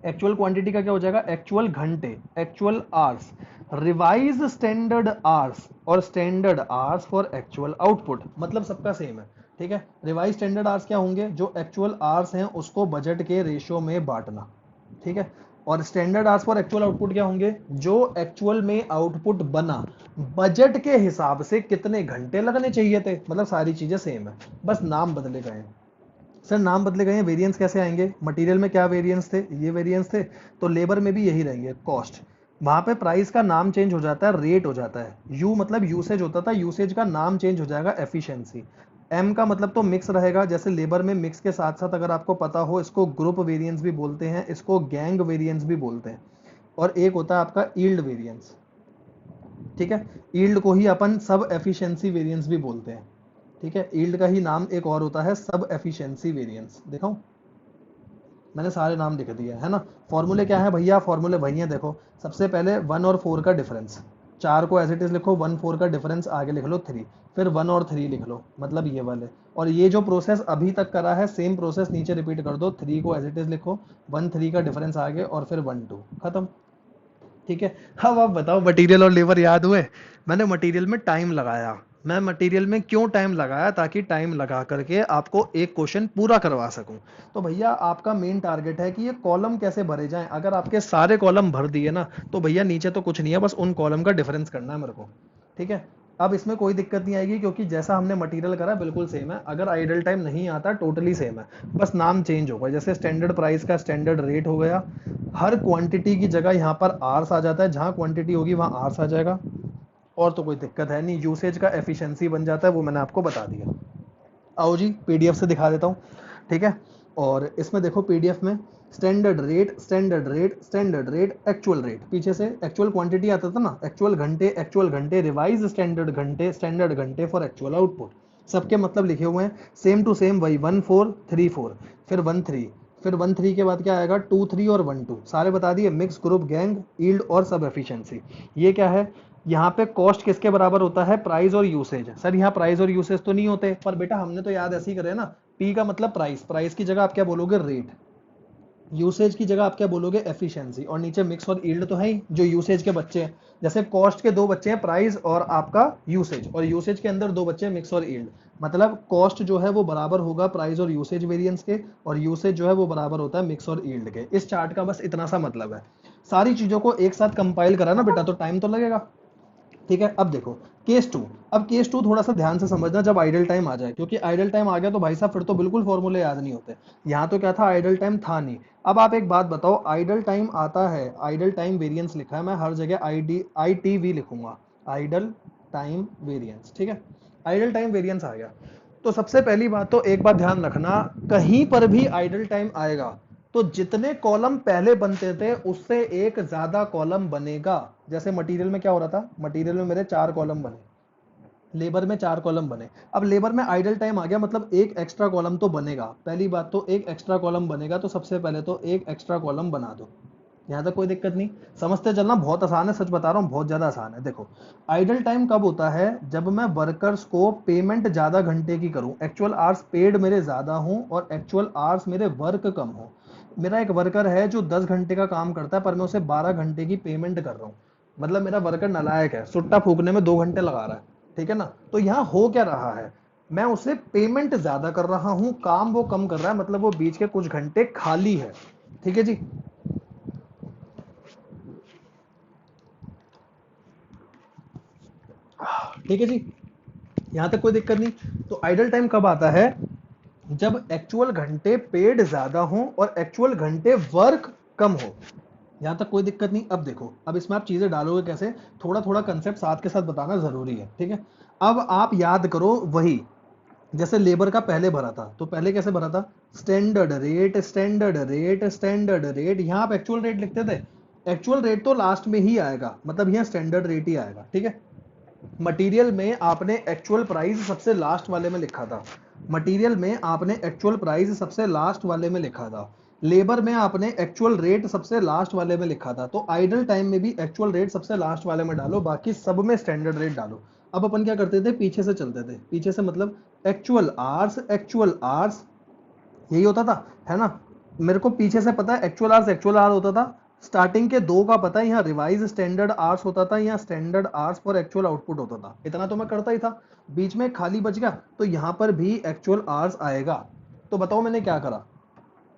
एक्चुअल क्वांटिटी का क्या हो जाएगा, एक्चुअल घंटे, actual hours, revise standard hours और standard hours for actual output, मतलब सबका सेम है। ठीक है, रिवाइज स्टैंडर्ड आवर्स क्या होंगे, जो एक्चुअल आवर्स हैं उसको बजट के रेशियो में बांटना। ठीक है, और standard hours for actual output क्या होंगे, जो एक्चुअल में आउटपुट बना बजट के हिसाब से कितने घंटे लगने चाहिए थे, मतलब सारी चीजें सेम है, बस नाम बदले गए हैं। सर नाम बदले गए हैं, वेरिएंस कैसे आएंगे, मटेरियल में क्या वेरिएंस थे, ये वेरिएंस थे, तो लेबर में भी यही रहेंगे, कॉस्ट। वहां पे प्राइस का नाम चेंज हो जाता है, रेट हो जाता है, यू मतलब यूसेज होता था, यूसेज का नाम चेंज हो जाएगा एफिशिएंसी। एम का मतलब तो मिक्स रहेगा, जैसे लेबर में मिक्स के साथ साथ अगर आपको पता हो, इसको ग्रुप वेरिएंस भी बोलते हैं, इसको गैंग वेरिएंस भी बोलते हैं। और एक होता है आपका ईल्ड वेरिएंस। ठीक है, ईल्ड को ही अपन सब एफिशिएंसी वेरिएंस भी बोलते हैं। ठीक है, ईल्ड का ही नाम एक और होता है सब एफिशिएंसी वेरिएंस। दिखाऊं, मैंने सारे नाम लिख दिए है ना। फॉर्मूले क्या है भैया, फॉर्मूले वही है, देखो सबसे पहले 1 और 4 का डिफरेंस, 4 को एज इट इज लिखो, 1 4 का डिफरेंस आगे लिख लो 3, फिर 1 और 3 लिख लो, मतलब ये वाले। और ये जो प्रोसेस अभी तक करा है सेम प्रोसेस नीचे रिपीट कर दो, 3 को एज इट इज लिखो, 1 3 का डिफरेंस आगे और फिर 1 2, खत्म। ठीक है, अब आप बताओ मटेरियल और लेबर याद हुए। मैंने मटेरियल में टाइम लगाया, मैं मटेरियल में क्यों टाइम लगाया, ताकि टाइम लगा करके आपको एक क्वेश्चन पूरा करवा सकूं। तो भैया आपका मेन टारगेट है कि ये कॉलम कैसे भरे जाएं। अगर आपके सारे कॉलम भर दिए ना तो भैया नीचे तो कुछ नहीं है, बस उन कॉलम का डिफरेंस करना है मेरे को, ठीक है। अब इसमें कोई दिक्कत नहीं आएगी क्योंकि जैसा हमने मटेरियल करा बिल्कुल सेम है। अगर आइडल टाइम नहीं आता टोटली सेम है, बस नाम चेंज होगा। जैसे स्टैंडर्ड प्राइस का स्टैंडर्ड रेट हो गया, हर क्वांटिटी की जगह यहाँ पर आर्स आ जाता है, जहाँ क्वांटिटी होगी वहाँ आर्स आ जाएगा, और तो कोई दिक्कत है नहीं। यूसेज का एफिशिएंसी बन जाता है, वो मैंने आपको बता दिया। आओ जी पीडीएफ से दिखा देता हूँ, ठीक है। और इसमें देखो पीडीएफ में standard rate, standard rate, standard rate, actual rate, पीछे से एक्चुअल क्वांटिटी आता था ना, एक्चुअल घंटे, रिवाइज स्टैंडर्ड घंटे, स्टैंडर्ड घंटे फॉर एक्चुअल आउटपुट, सबके मतलब लिखे हुए हैं सेम टू सेम वही 1434, फिर 13, फिर 13 के बाद क्या आएगा 23 और 12, सारे बता दिए। मिक्स, ग्रुप, गैंग, ईल्ड और सब एफिशिएंसी। ये क्या है, यहाँ पे कॉस्ट किसके बराबर होता है, प्राइस और यूसेज। सर यहाँ प्राइस और यूसेज तो नहीं होते, पर बेटा हमने तो याद ऐसे ही करे ना, पी का मतलब प्राइस, प्राइस की जगह आप क्या बोलोगे रेट, यूसेज की जगह आप क्या बोलोगे एफिशिएंसी, और नीचे मिक्स और यील्ड तो है ही जो यूसेज के बच्चे हैं। जैसे कॉस्ट के दो बच्चे हैं, प्राइस और आपका यूसेज, और यूसेज के अंदर दो बच्चे हैं मिक्स और यील्ड। मतलब कॉस्ट जो है वो बराबर होगा प्राइस और यूसेज वेरिएंस के, और यूसेज जो है वो बराबर होता है मिक्स और यील्ड के। इस चार्ट का बस इतना सा मतलब है। सारी चीजों को एक साथ कंपाइल करा ना बेटा तो टाइम तो लगेगा, ठीक है। अब देखो केस टू, अब केस टू थोड़ा सा ध्यान से समझना जब आइडल टाइम आ जाए, क्योंकि आइडल टाइम आ गया तो भाई साहब फिर तो बिल्कुल फॉर्मूले याद नहीं होते। यहाँ तो क्या था, आइडल टाइम था नहीं। अब आप एक बात बताओ, आइडल टाइम आता है, आइडल टाइम वेरिएंस लिखा है, मैं हर जगह ITV लिखूंगा, आइडल टाइम वेरिएंस, ठीक है। आइडल टाइम वेरिएंस आ गया, तो सबसे पहली बात तो एक बात ध्यान रखना, कहीं पर भी आइडल टाइम आएगा तो जितने कॉलम पहले बनते थे उससे एक ज्यादा कॉलम बनेगा। जैसे मटेरियल में क्या हो रहा था, मटेरियल में मेरे 4 कॉलम बने, लेबर में 4 कॉलम बने। अब लेबर में आइडल टाइम आ गया मतलब एक एक्स्ट्रा कॉलम तो बनेगा। पहली बात तो एक एक्स्ट्रा कॉलम बनेगा, तो सबसे पहले तो एक एक्स्ट्रा कॉलम बना दो। यहां तक कोई दिक्कत नहीं, समझते चलना, बहुत आसान है, सच बता रहा हूं बहुत ज्यादा आसान है। देखो आइडल टाइम कब होता है, जब मैं वर्कर्स को पेमेंट ज्यादा घंटे की करूं, एक्चुअल आवर्स पेड मेरे ज्यादा हूं और एक्चुअल आवर्स मेरे वर्क कम हो। मेरा एक वर्कर है जो 10 घंटे का काम करता है पर मैं उसे 12 घंटे की पेमेंट कर रहा हूं, मतलब मेरा वर्कर नालायक है, सुट्टा फूकने में 2 घंटे लगा रहा है, ठीक है ना। तो यहाँ हो क्या रहा है, मैं उसे पेमेंट ज्यादा कर रहा हूं, काम वो कम कर रहा है, मतलब वो बीच के कुछ घंटे खाली है, ठीक है जी। ठीक है जी, यहां तक कोई दिक्कत नहीं। तो आइडल टाइम कब आता है, जब एक्चुअल घंटे पेड ज्यादा हो और एक्चुअल घंटे वर्क कम हो। यहां तक कोई दिक्कत नहीं। अब देखो, अब इसमें आप चीजें डालोगे कैसे, थोड़ा थोड़ा कंसेप्ट साथ के साथ बताना जरूरी है, ठीक है। अब आप याद करो वही, जैसे लेबर का पहले भरा था तो पहले कैसे भरा था, standard rate, standard rate, standard rate, यहां आप एक्चुअल रेट लिखते थे, एक्चुअल रेट तो लास्ट में ही आएगा, मतलब यहाँ स्टैंडर्ड रेट ही आएगा, ठीक है। मटेरियल में आपने एक्चुअल प्राइस सबसे लास्ट वाले में लिखा था, मटेरियल में आपने एक्चुअल प्राइस सबसे लास्ट वाले में लिखा था, लेबर में आपने एक्चुअल रेट सबसे लास्ट वाले में लिखा था। तो आइडल टाइम में भी एक्चुअल रेट सबसे लास्ट वाले में डालो, बाकी सब में स्टैंडर्ड रेट डालो। अब अपन क्या करते थे, पीछे से चलते थे, पीछे से मतलब एक्चुअल आवर्स, एक्चुअल आवर्स, यही होता था, है ना। मेरे को पीछे से पता है एक्चुअल आवर होता था, स्टार्टिंग के दो का पता है, यहाँ रिवाइज स्टैंडर्ड आवर्स होता था, यहाँ standard hours for actual output होता था, इतना तो मैं करता ही था। बीच में खाली बच गया तो यहाँ पर भी एक्चुअल आवर्स आएगा। तो बताओ मैंने क्या करा,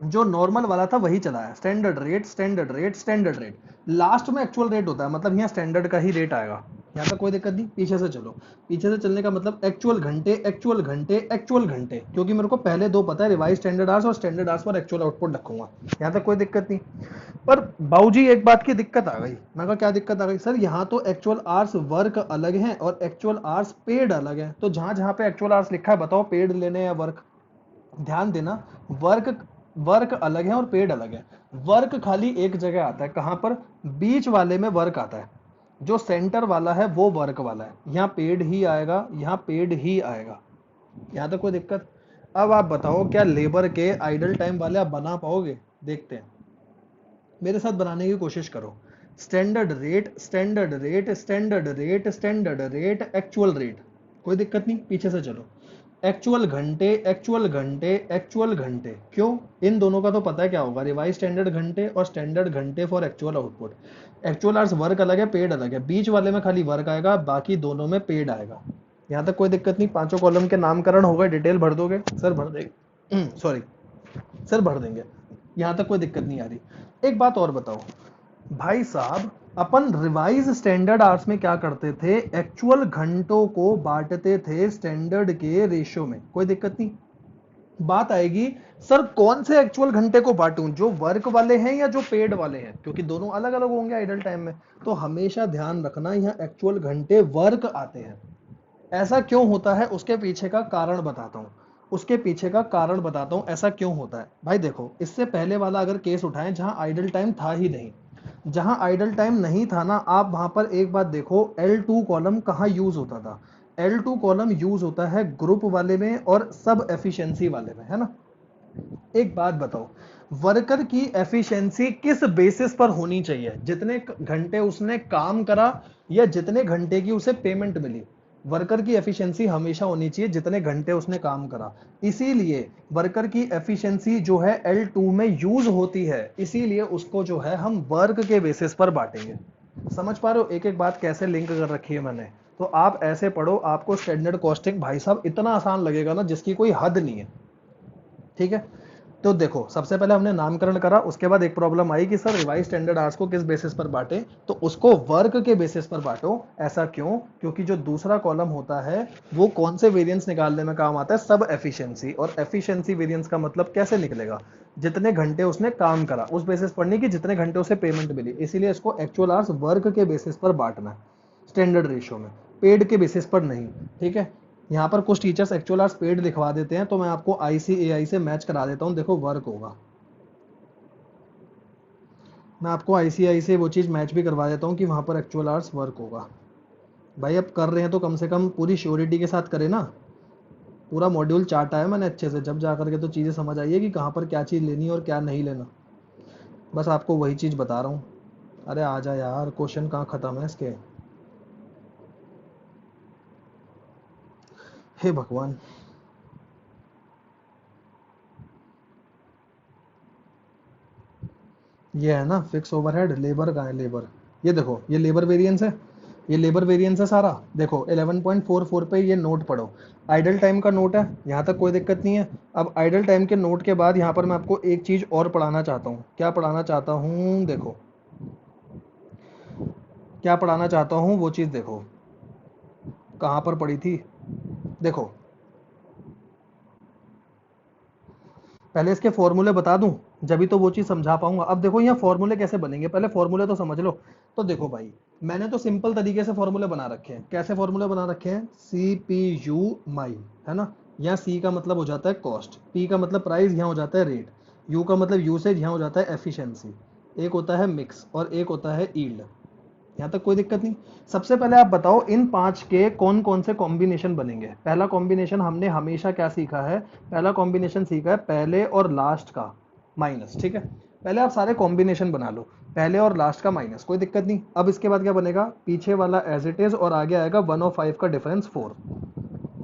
जो नॉर्मल वाला था वही चलाया, standard rate, standard rate, standard rate, last में एक्चुअल रेट होता है, मतलब यहाँ स्टैंडर्ड का ही रेट आएगा। यहाँ तक कोई दिक्कत नहीं, पीछे से चलो, पीछे से चलने का मतलब एक्चुअल घंटे, एक्चुअल घंटे, एक्चुअल घंटे, क्योंकि मेरे को पहले दो पता है, रिवाइज स्टैंडर्ड आवर्स और standard hours per actual output रखूंगा। यहाँ तक कोई दिक्कत नहीं। पर बाबूजी एक बात की दिक्कत आ गई, मैं कहा क्या दिक्कत आ गई सर, यहाँ तो एक्चुअल आवर्स वर्क अलग है और एक्चुअल आवर्स पेड अलग है, तो जहां जहां पे एक्चुअल आवर्स लिखा है बताओ पेड लेने या वर्क। ध्यान देना, वर्क, वर्क अलग है और पेड अलग है। वर्क खाली एक जगह आता है, कहां पर, बीच वाले में वर्क आता है, जो सेंटर वाला है वो वर्क वाला है, यहाँ पेड ही आएगा, यहाँ पेड ही आएगा। यहाँ तो कोई दिक्कत। अब आप बताओ क्या लेबर के आइडल टाइम वाले आप बना पाओगे, देखते हैं, मेरे साथ बनाने की कोशिश करो। Standard rate, standard rate, standard rate, standard rate, actual rate, कोई दिक्कत नहीं, पीछे से चलो। एक्चुअल घंटे, एक्चुअल घंटे, एक्चुअल घंटे, क्यों, इन दोनों का तो पता है क्या होगा, रिवाइज स्टैंडर्ड घंटे और स्टैंडर्ड घंटे for actual output. Actual hours work अलग है, पेड अलग है, बीच वाले में खाली वर्क आएगा, बाकी दोनों में पेड आएगा। यहाँ तक कोई दिक्कत नहीं, पांचों कॉलम के नामकरण हो गए, डिटेल भर दोगे सर, भर देंगे, सॉरी सर भर देंगे, यहाँ तक कोई दिक्कत नहीं आ रही। एक बात और बताओ भाई साहब, अपन रिवाइज स्टैंडर्ड आवर्स में क्या करते थे, एक्चुअल घंटों को बांटते थे स्टैंडर्ड के रेशियो में, कोई दिक्कत नहीं। बात आएगी सर कौन से एक्चुअल घंटे को बांटूं, जो वर्क वाले हैं या जो पेड वाले हैं, क्योंकि दोनों अलग अलग होंगे आइडल टाइम में। तो हमेशा ध्यान रखना यहाँ एक्चुअल घंटे वर्क आते हैं। ऐसा क्यों होता है उसके पीछे का कारण बताता हूं, उसके पीछे का कारण बताता हूं ऐसा क्यों होता है। भाई देखो, इससे पहले वाला अगर केस उठाएं जहां आइडल टाइम था ही नहीं, जहां आइडल टाइम नहीं था ना, आप वहां पर एक बात देखो, L2 कॉलम कहां यूज होता था। L2 कॉलम यूज होता है ग्रुप वाले में और सब एफिशिएंसी वाले में, है ना। एक बात बताओ, वर्कर की एफिशिएंसी किस बेसिस पर होनी चाहिए, जितने घंटे उसने काम करा या जितने घंटे की उसे पेमेंट मिली। वर्कर की एफिशिएंसी हमेशा होनी चाहिए जितने घंटे उसने काम करा। इसीलिए वर्कर की एफिशिएंसी जो है L2 में यूज होती है, इसीलिए उसको जो है हम वर्क के बेसिस पर बांटेंगे। समझ पा रहे हो एक एक बात कैसे लिंक कर रखी है मैंने। तो आप ऐसे पढ़ो, आपको स्टैंडर्ड कॉस्टिंग भाई साहब इतना आसान लगेगा ना जिसकी कोई हद नहीं है, ठीक है। तो देखो, सबसे पहले हमने नामकरण करा, उसके बाद एक प्रॉब्लम आई कि सर रिवाइज स्टैंडर्ड आवर्स को किस बेसिस पर बांटे, तो उसको वर्क के बेसिस पर बांटो। ऐसा क्यों, क्योंकि जो दूसरा कॉलम होता है वो कौन से वेरिएंस निकालने में काम आता है, सब एफिशिएंसी। और एफिशिएंसी वेरिएंस का मतलब कैसे निकलेगा, जितने घंटे उसने काम करा उस बेसिस पर नहीं कि जितने घंटे उसे पेमेंट मिली। इसीलिए इसको एक्चुअल आवर्स वर्क के बेसिस पर बांटना है, स्टैंडर्ड रेशियो में, पेड के बेसिस पर नहीं, ठीक है। यहाँ पर कुछ टीचर्स एक्चुअल आवर्स पेड लिखवा देते हैं, तो मैं आपको ICAI से मैच करा देता हूँ। देखो वर्क होगा, मैं आपको ICAI से वो चीज़ मैच भी करवा देता हूँ कि वहाँ पर एक्चुअल आवर्स वर्क होगा। भाई अब कर रहे हैं तो कम से कम पूरी श्योरिटी के साथ करें ना। पूरा मॉड्यूल चार्टा है मैंने अच्छे से, जब जा करके तो चीज़ें समझ आई है कि कहाँ पर क्या चीज़ लेनी है और क्या नहीं लेना। बस आपको वही चीज़ बता रहा हूँ। अरे आ जा यार, क्वेश्चन कहाँ ख़त्म है इसके, हे भगवान। ये है ना फिक्स ओवरहेड, लेबर का है लेबर, ये देखो ये लेबर वेरिएंस है, ये लेबर वेरिएंस है सारा। देखो 11.44 पे ये नोट पढ़ो, आइडल टाइम का नोट है, यहाँ तक कोई दिक्कत नहीं है। अब आइडल टाइम के नोट के बाद यहाँ पर मैं आपको एक चीज़ और पढ़ाना चाहता हूँ। क्या पढ़ाना चाहता हूँ, देखो क्या पढ़ाना चाहता हूँ वो चीज़ देखो, कहाँ पर पड़ी थी, देखो पहले इसके फॉर्मूले बता दूं, जब भी तो वो चीज़ समझा पाऊंगा। अब देखो यहाँ फॉर्मूले कैसे बनेंगे, पहले फॉर्मूले तो समझ लो। तो देखो भाई, मैंने तो सिंपल तरीके से फॉर्मूले बना रखे हैं। कैसे फॉर्मूले बना रखे हैं, CPU माई, है ना। यहाँ C का मतलब हो जाता है कॉस्ट, P का मतलब प्राइस, यहाँ हो जाता है रेट, U का मतलब यूसेज, यहाँ हो जाता है एफिशिएंसी, एक होता है मिक्स और एक होता है ईल्ड। यहाँ तक कोई दिक्कत नहीं। सबसे पहले आप बताओ इन पांच के कौन कौन से कॉम्बिनेशन बनेंगे। पहला कॉम्बिनेशन हमने हमेशा क्या सीखा है, पहला कॉम्बिनेशन सीखा है पहले और लास्ट का माइनस, ठीक है। पहले आप सारे कॉम्बिनेशन बना लो, पहले और लास्ट का माइनस, कोई दिक्कत नहीं। अब इसके बाद क्या बनेगा, पीछे वाला एज इट इज और आगे आएगा 1 और 5 का डिफरेंस 4,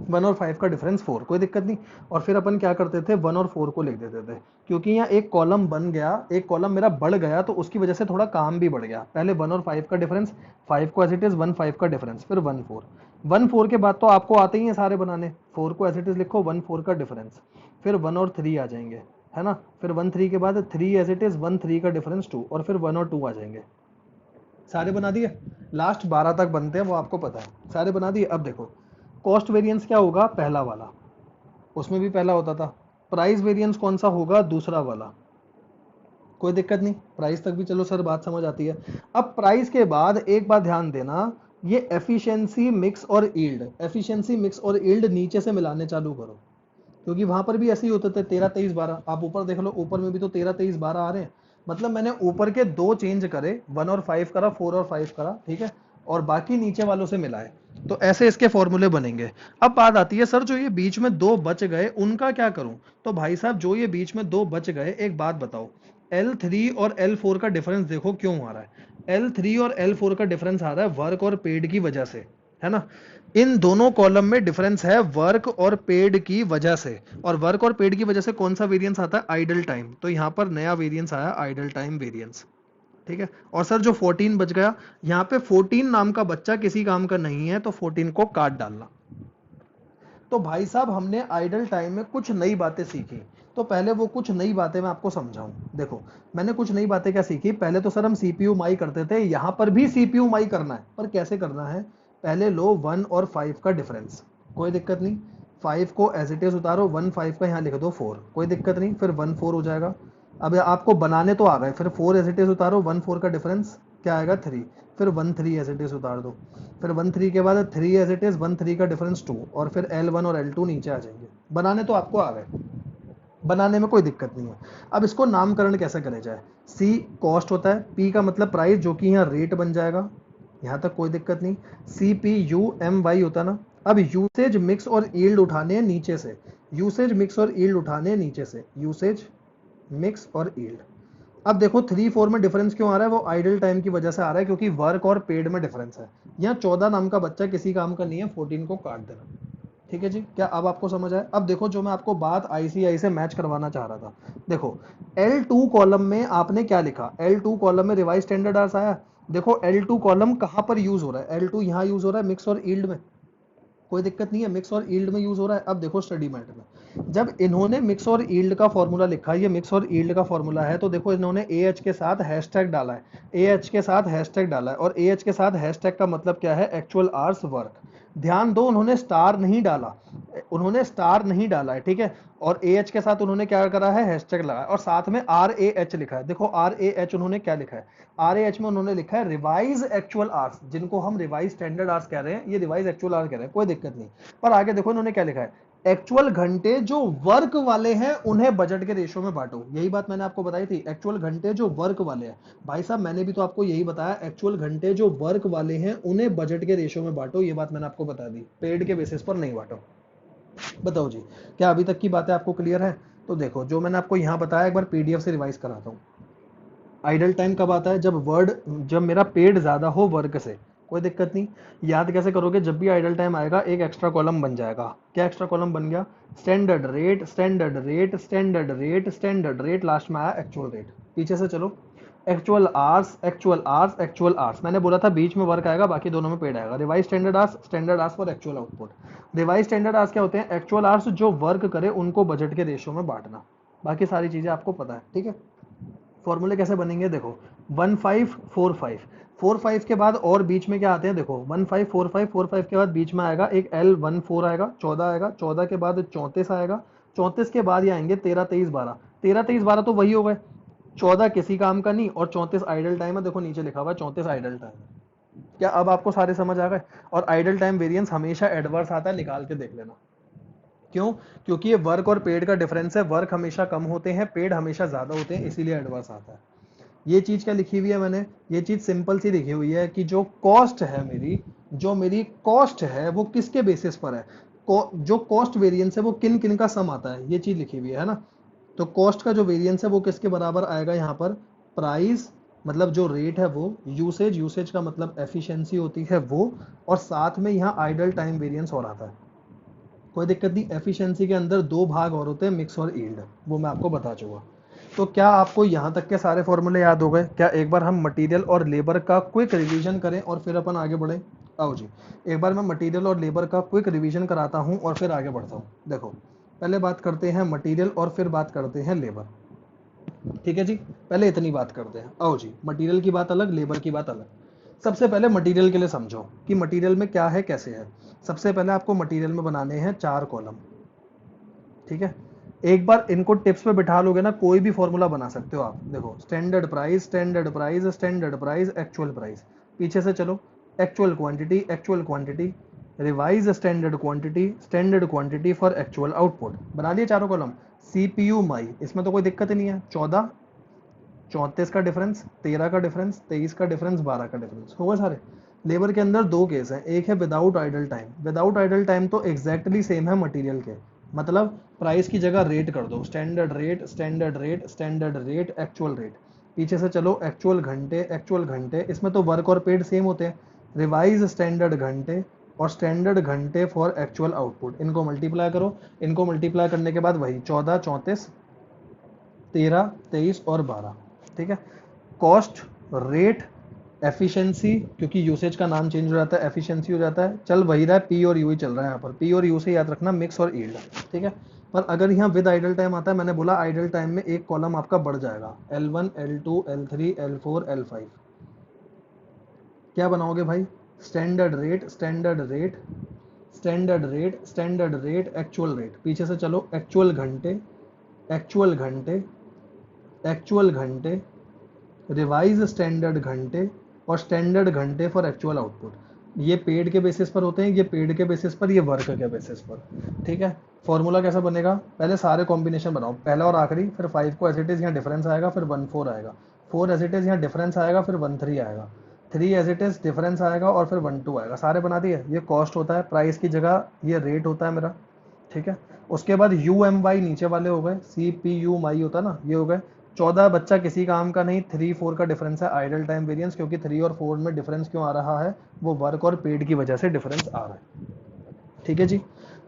1 और 5 का डिफरेंस 4, कोई दिक्कत नहीं। और फिर अपन क्या करते थे, 1 और 4 को लिख देते थे, क्योंकि यहाँ एक कॉलम बन गया, एक कॉलम मेरा बढ़ गया, तो उसकी वजह से थोड़ा काम भी बढ़ गया। पहले 1 और 5 का डिफरेंस, 5 को एज इट इज, 1 5 का डिफरेंस, फिर 1 4, 1 4 के बाद तो आपको आते ही हैं सारे बनाने, 4 को एज इट इज लिखो, 1 4 का डिफरेंस, फिर 1 और 3 आ जाएंगे, है ना। फिर 1 3 के बाद 3 एज इट इज, 1 3 का डिफरेंस 2, और फिर 1 और 2 आ जाएंगे। सारे बना दिए, लास्ट 12 तक बनते हैं वो आपको पता है, सारे बना दिए। अब देखो कॉस्ट वेरिएंस क्या होगा, पहला वाला, उसमें भी पहला होता था। प्राइस वेरिएंस कौन सा होगा, दूसरा वाला, कोई दिक्कत नहीं। प्राइस तक भी चलो सर बात समझ आती है। अब प्राइस के बाद एक बात ध्यान देना, ये एफिशिएंसी मिक्स और ईल्ड, एफिशिएंसी मिक्स और ईल्ड नीचे से मिलाने चालू करो, क्योंकि वहां पर भी ऐसे ही होते थे 13 23 12। आप ऊपर देख लो, ऊपर में भी तो 13 23 12 आ रहे हैं। मतलब मैंने ऊपर के दो चेंज करे, 1 और 5 करा, 4 और 5 करा, ठीक है, और बाकी नीचे वालों से मिलाए। तो ऐसे इसके फॉर्मूले बनेंगे। अब बात आती है सर जो ये बीच में दो बच गए उनका क्या करूं। तो भाई साहब जो ये बीच में दो बच गए, एक बात बताओ, L3 और L4 का डिफरेंस देखो क्यों आ रहा है। L3 और L4 का डिफरेंस आ रहा है वर्क और पेड की वजह से, है ना। इन दोनों कॉलम में डिफरेंस है वर्क और पेड की वजह से, और वर्क और पेड की वजह से कौन सा वेरिएंस आता है, आइडल टाइम। तो यहाँ पर नया वेरिएंस आया आइडल टाइम वेरिएंस, ठीक है। और सर जो 14 बच गया, यहाँ पे 14 नाम का बच्चा किसी काम का नहीं है, तो 14 को काट डालना। तो भाई साहब हमने आइडल टाइम में कुछ नई बातें सीखी। तो पहले वो कुछ नई बातें मैं आपको समझाऊं। देखो मैंने कुछ नई बातें क्या सीखी। पहले तो सर हम सीपीयू माई करते थे, यहाँ पर भी सीपीयू माई करना है, पर कैसे करना है। पहले लो 1 और 5 का डिफरेंस, कोई दिक्कत नहीं। 5 को एज इट इज उतारो, 1 5 का यहाँ लिख दो 4, कोई दिक्कत नहीं, फिर 1 4 हो जाएगा। अब आपको बनाने तो आ गए, फिर 4 एज इट इज उतारो, 1 4 का डिफरेंस क्या आएगा 3, फिर 1 3 एज इट इज उतार दो, फिर 1 3 के बाद 3 एज इट इज, 1 3 का डिफरेंस 2, और फिर L1 और L2 नीचे आ जाएंगे। बनाने तो आपको आ गए, बनाने में कोई दिक्कत नहीं है। अब इसको नामकरण कैसे करे जाए। C कॉस्ट होता है, P का मतलब प्राइस, जो कि यहाँ रेट बन जाएगा, यहाँ तक कोई दिक्कत नहीं। CPUMY होता ना। अब यूसेज मिक्स और यील्ड उठाने हैं नीचे से, यूसेज मिक्स और यील्ड उठाने हैं नीचे से, यूसेज मिक्स और यील्ड। अब देखो 3 4 में डिफरेंस क्यों आ रहा है, वो आइडल टाइम की वजह से आ रहा है, क्योंकि वर्क और पेड में डिफरेंस है। यहाँ 14 नाम का बच्चा किसी काम का नहीं है, 14 को काट देना। ठीक है जी, क्या अब आपको समझ आया। अब देखो जो मैं आपको बात आईसीआई से मैच करवाना चाह रहा था, देखो L2 कॉलम में आपने क्या लिखा, L2 कॉलम में रिवाइज स्टैंडर्ड आर्स आया। देखो L2 कॉलम कहां पर यूज हो रहा है, L2 यहां यूज हो रहा है मिक्स और यील्ड में, कोई दिक्कत नहीं है, मिक्स और यील्ड में यूज हो रहा है। अब देखो स्टडी मैट में जब इन्होंने मिक्स और यील्ड का फॉर्मूला लिखा, ये मिक्स और यील्ड का फॉर्मूला है, तो देखो इन्होंने AH के साथ हैशटैग डाला है, AH के साथ हैशटैग डाला है, और AH के साथ हैशटैग का मतलब क्या है, एक्चुअल आवर्स वर्क। ध्यान दो उन्होंने स्टार नहीं डाला, उन्होंने स्टार नहीं डाला है, ठीक है। और AH के साथ उन्होंने क्या करा है, हैशटैग लगाया, और साथ में RAH लिखा है। देखो RAH उन्होंने क्या लिखा है, RAH में उन्होंने लिखा है रिवाइज एक्चुअल आवर्स, जिनको हम रिवाइज स्टैंडर्ड आवर्स कह रहे हैं, ये रिवाइज एक्चुअल आवर्स कह रहे हैं, कोई दिक्कत नहीं। पर आगे देखो इन्होंने क्या लिखा है, एक्चुअल घंटे जो वर्क वाले हैं उन्हें बजट के रेशो में बांटो। यही बात मैंने आपको बताई थी, एक्चुअल घंटे जो वर्क वाले हैं। भाई साहब मैंने भी तो आपको यही बताया, एक्चुअल घंटे जो वर्क वाले हैं उन्हें बजट के रेशो में बांटो, ये बात मैंने आपको बता दी, पेड के बेसिस पर नहीं बांटो। बताओ जी, क्या अभी तक की बातें आपको क्लियर है। तो देखो जो मैंने आपको यहां बताया, एक बार PDF से रिवाइज कराता हूं। आइडल टाइम कब आता है, जब मेरा पेड ज्यादा हो वर्क से, कोई दिक्कत नहीं। याद कैसे करोगे, जब भी आइडल टाइम आएगा एक एक्स्ट्रा कॉलम बन जाएगा। क्या एक्स्ट्रा कॉलम बन गया, standard rate, standard rate, standard rate, standard rate, last में आया एक्चुअल रेट। पीछे से चलो, actual hours, actual hours, actual hours. मैंने बोला था बीच में वर्क आएगा, बाकी दोनों में पेड आएगा। Revise standard hours, standard hours for actual output. Revise standard hours क्या होते हैं, एक्चुअल आर्स जो वर्क करे उनको बजट के रेशियो में बांटना। बाकी सारी चीजें आपको पता है, ठीक है। फॉर्मूले कैसे बनेंगे, देखो 1545, 45 के बाद और बीच में क्या आते हैं, देखो 1545, 45 के बाद बीच में आएगा एक L14 आएगा, 14 आएगा, 14 के बाद 34 आएगा, 34 के बाद ये आएंगे 13 23 12, 13 23 12 तो वही हो गए, 14 किसी काम का नहीं, और 34 आइडल टाइम है। देखो नीचे लिखा हुआ है 34 आइडल टाइम है। क्या अब आपको सारे समझ आ गए। और आइडल टाइम वेरिएंस हमेशा एडवर्स आता है, निकाल के देख लेना। क्यों, क्योंकि ये वर्क और पेड का डिफरेंस है, वर्क हमेशा कम होते हैं, पेड हमेशा ज्यादा होते हैं, इसीलिए एडवर्स आता है। ये चीज क्या लिखी हुई है मैंने, ये चीज सिंपल सी लिखी हुई है कि जो कॉस्ट है मेरी, जो मेरी कॉस्ट है वो किसके बेसिस पर है, जो कॉस्ट वेरिएंस है वो किन किन का सम आता है, ये चीज लिखी हुई है ना। तो कॉस्ट का जो वेरिएंस है वो किसके बराबर आएगा, यहाँ पर प्राइस मतलब जो रेट है वो, यूसेज, यूसेज का मतलब एफिशिएंसी होती है वो, और साथ में यहाँ आइडल टाइम वेरिएंस और आता है। कोई दिक्कत नहीं, एफिशिएंसी के अंदर दो भाग और होते हैं, मिक्स और यील्ड, वो मैं आपको बता चुका। तो क्या आपको यहाँ तक के सारे फॉर्मूले याद हो गए। क्या एक बार हम मटेरियल और लेबर का क्विक रिवीजन करें और फिर अपन आगे बढ़े। आओ जी, एक बार मैं मटेरियल और लेबर का क्विक रिवीजन कराता हूँ और फिर आगे बढ़ता हूँ। देखो पहले बात करते हैं मटेरियल और फिर बात करते हैं लेबर, ठीक है जी। पहले इतनी बात करते हैं। आओ जी, मटेरियल की बात अलग, लेबर की बात अलग। सबसे पहले मटेरियल के लिए समझो कि मटेरियल में क्या है कैसे है। सबसे पहले आपको मटेरियल में बनाने हैं 4 कॉलम, ठीक है। एक बार इनको टिप्स पे बिठा लोगे ना, कोई भी फॉर्मूला बना सकते हो आप। देखो standard price, standard price, standard price, actual price. पीछे से चलो, actual quantity, actual quantity, revise standard quantity, standard quantity for actual output. बना लिए चारों कॉलम। CPU माई, इसमें तो कोई दिक्कत ही नहीं है। 14, 34 का डिफरेंस, 13 का डिफरेंस, 23 का डिफरेंस, 12 का डिफरेंस, हो गए सारे। लेबर के अंदर दो केस हैं, एक है without idle time, without idle time तो एग्जैक्टली सेम है मटेरियल के, मतलब प्राइस की जगह रेट कर दो, standard rate, standard rate, standard rate, actual rate. पीछे से चलो, एक्चुअल घंटे, एक्चुअल घंटे, इसमें तो वर्क और पेड सेम होते हैं। रिवाइज स्टैंडर्ड घंटे और स्टैंडर्ड घंटे फॉर एक्चुअल आउटपुट, इनको मल्टीप्लाई करो। इनको मल्टीप्लाई करने के बाद वही 14, 34, 13, 23 और 12, ठीक है। कॉस्ट, रेट, एफिशिएंसी, क्योंकि यूसेज का नाम चेंज हो जाता है, एफिशिएंसी हो जाता है। चल वही रहा है, पी और यू ही चल रहा है यहाँ पर, पी और यू से याद रखना मिक्स और यील्ड, ठीक है। पर अगर यहाँ विद आइडल टाइम आता है, मैंने बोला आइडल टाइम में एक कॉलम आपका बढ़ जाएगा, L1 L2 L3 L4 L5। क्या बनाओगे भाई, standard rate, standard rate, standard rate, standard rate, actual rate, पीछे से चलो, एक्चुअल घंटे, एक्चुअल घंटे, एक्चुअल घंटे, रिवाइज स्टैंडर्ड घंटे, और स्टैंडर्ड घंटे फॉर एक्चुअल आउटपुट। ये पेड के बेसिस पर होते हैं, ये पेड के बेसिस पर, ये वर्क के बेसिस पर, ठीक है। फॉर्मूला कैसा बनेगा, पहले सारे कॉम्बिनेशन बनाओ, पहला और आखिरी, फिर 5 को एज इट इज यहाँ डिफरेंस आएगा, फिर 1 4 आएगा, 4 एज इट इज यहाँ डिफरेंस आएगा, फिर 1 3 आएगा, 3 एज इट इज डिफरेंस आएगा, और फिर 1 2 आएगा। सारे बना दिए। ये कॉस्ट होता है, प्राइस की जगह ये रेट होता है मेरा, ठीक है। उसके बाद यू एम वाई नीचे वाले हो गए, सी पी यू माई होता है ना, ये हो गए। 14 बच्चा किसी काम का नहीं, 3 4 का डिफरेंस है आइडल टाइम वेरिएंस, क्योंकि 3 और 4 में डिफरेंस क्यों आ रहा है, वो वर्क और पेड की वजह से डिफरेंस आ रहा है, ठीक है जी।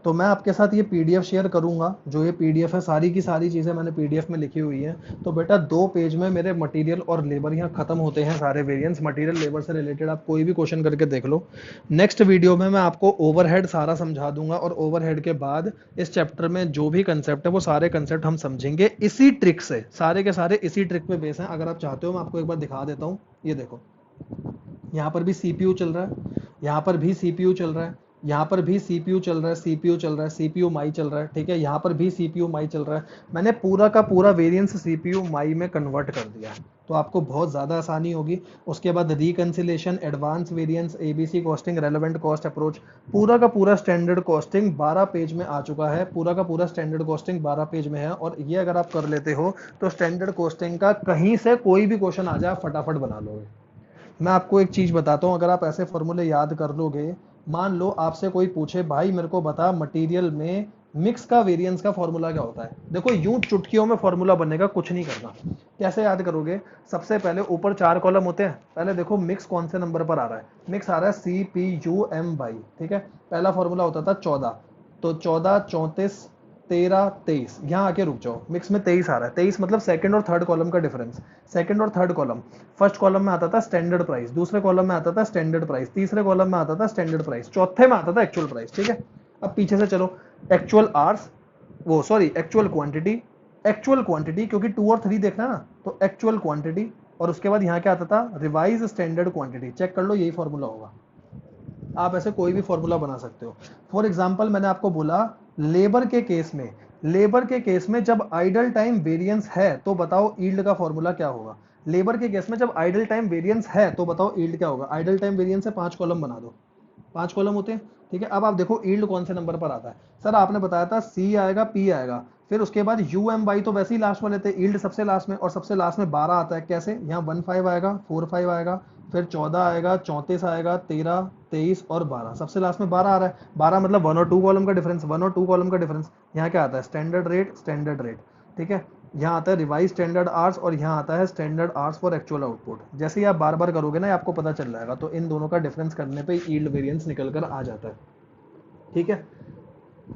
तो मैं आपके साथ ये पीडीएफ शेयर करूंगा, जो ये पीडीएफ है सारी की सारी चीज़ें मैंने पीडीएफ में लिखी हुई हैं। तो बेटा 2 पेज में मेरे मटेरियल और लेबर यहाँ खत्म होते हैं, सारे वेरिएंस मटेरियल लेबर से रिलेटेड आप कोई भी क्वेश्चन करके देख लो। नेक्स्ट वीडियो में मैं आपको ओवरहेड सारा समझा दूंगा, और ओवरहेड के बाद इस चैप्टर में जो भी कंसेप्ट है वो सारे कंसेप्ट हम समझेंगे इसी ट्रिक से, सारे के सारे इसी ट्रिक पे बेस हैं। अगर आप चाहते हो मैं आपको एक बार दिखा देता हूँ, ये देखो, यहाँ पर भी सीपीयू चल रहा है, यहाँ पर भी सीपीयू चल रहा है, यहाँ पर भी सीपीयू चल रहा है, सीपीयू चल रहा है, सीपीयू माई चल रहा है, ठीक है। यहाँ पर भी सीपीयू माई चल रहा है। मैंने पूरा का पूरा वेरिएंस सीपीयू माई में कन्वर्ट कर दिया है, तो आपको बहुत ज़्यादा आसानी होगी। उसके बाद reconciliation, advance variance, ABC costing, relevant cost approach, पूरा का पूरा स्टैंडर्ड कॉस्टिंग 12 पेज में आ चुका है, पूरा का पूरा स्टैंडर्ड कॉस्टिंग 12 पेज में है। और ये अगर आप कर लेते हो तो स्टैंडर्ड कॉस्टिंग का कहीं से कोई भी क्वेश्चन आ जाए फटाफट बना लोगे। मैं आपको एक चीज बताता हूँ, अगर आप ऐसे फॉर्मूले याद कर लोगे, मान लो आपसे कोई पूछे भाई मेरे को बता मटेरियल में मिक्स का वेरिएंस का फॉर्मूला क्या होता है, देखो यूं चुटकियों में फॉर्मूला बनेगा, कुछ नहीं करना। कैसे याद करोगे, सबसे पहले ऊपर 4 कॉलम होते हैं, पहले देखो मिक्स कौन से नंबर पर आ रहा है, मिक्स आ रहा है C P U M Y, ठीक है। पहला फॉर्मूला होता था 14, तो 14 34 13 23, यहाँ आके रुक जाओ, मिक्स में 23 आ रहा है, 23 मतलब सेकंड और थर्ड कॉलम का डिफरेंस। सेकंड और थर्ड कॉलम, फर्स्ट कॉलम में आता था स्टैंडर्ड प्राइस, दूसरे कॉलम में आता था स्टैंडर्ड प्राइस, तीसरे कॉलम में आता था स्टैंडर्ड प्राइस, चौथे में आता था एक्चुअल प्राइस, ठीक है। अब पीछे से चलो, एक्चुअल आवर्स, वो sorry actual quantity, actual quantity, क्योंकि 2 और 3 देखना ना, तो एक्चुअल क्वांटिटी, और उसके बाद यहाँ क्या आता था, रिवाइज स्टैंडर्ड क्वांटिटी। चेक कर लो, यही फॉर्मूला होगा। आप ऐसे कोई भी फॉर्मूला बना सकते हो। फॉर एग्जांपल मैंने आपको बोला लेबर के केस में, लेबर के केस में जब आइडल टाइम वेरिएंस है तो बताओ यील्ड का फॉर्मूला क्या होगा। लेबर के केस में जब आइडल टाइम वेरिएंस है तो बताओ यील्ड क्या होगा। आइडल टाइम वेरिएंस है, 5 कॉलम बना दो, 5 कॉलम होते हैं, ठीक है। अब आप देखो यील्ड कौन से नंबर पर आता है, सर आपने बताया था सी आएगा पी आएगा, फिर उसके बाद यू एम वाई तो वैसे ही लास्ट में लेते हैं, यील्ड सबसे लास्ट में, और सबसे लास्ट में 12 आता है। कैसे, यहाँ 1 5 आएगा, 4 5 आएगा, फिर 14 आएगा, 34 आएगा, 13 23 और 12, सबसे लास्ट में 12 आ रहा है। 12 मतलब 1 और 2 कॉलम का डिफरेंस, 1 और 2 कॉलम का डिफरेंस। यहाँ क्या आता है, स्टैंडर्ड रेट, स्टैंडर्ड रेट, ठीक है। यहाँ आता है रिवाइज स्टैंडर्ड आवर्स, और यहाँ आता है standard hours for actual output. जैसे ही आप बार बार करोगे ना, आपको पता चल जाएगा, तो इन दोनों का डिफरेंस करने पे यील्ड वेरिएंस निकल कर आ जाता है, ठीक है।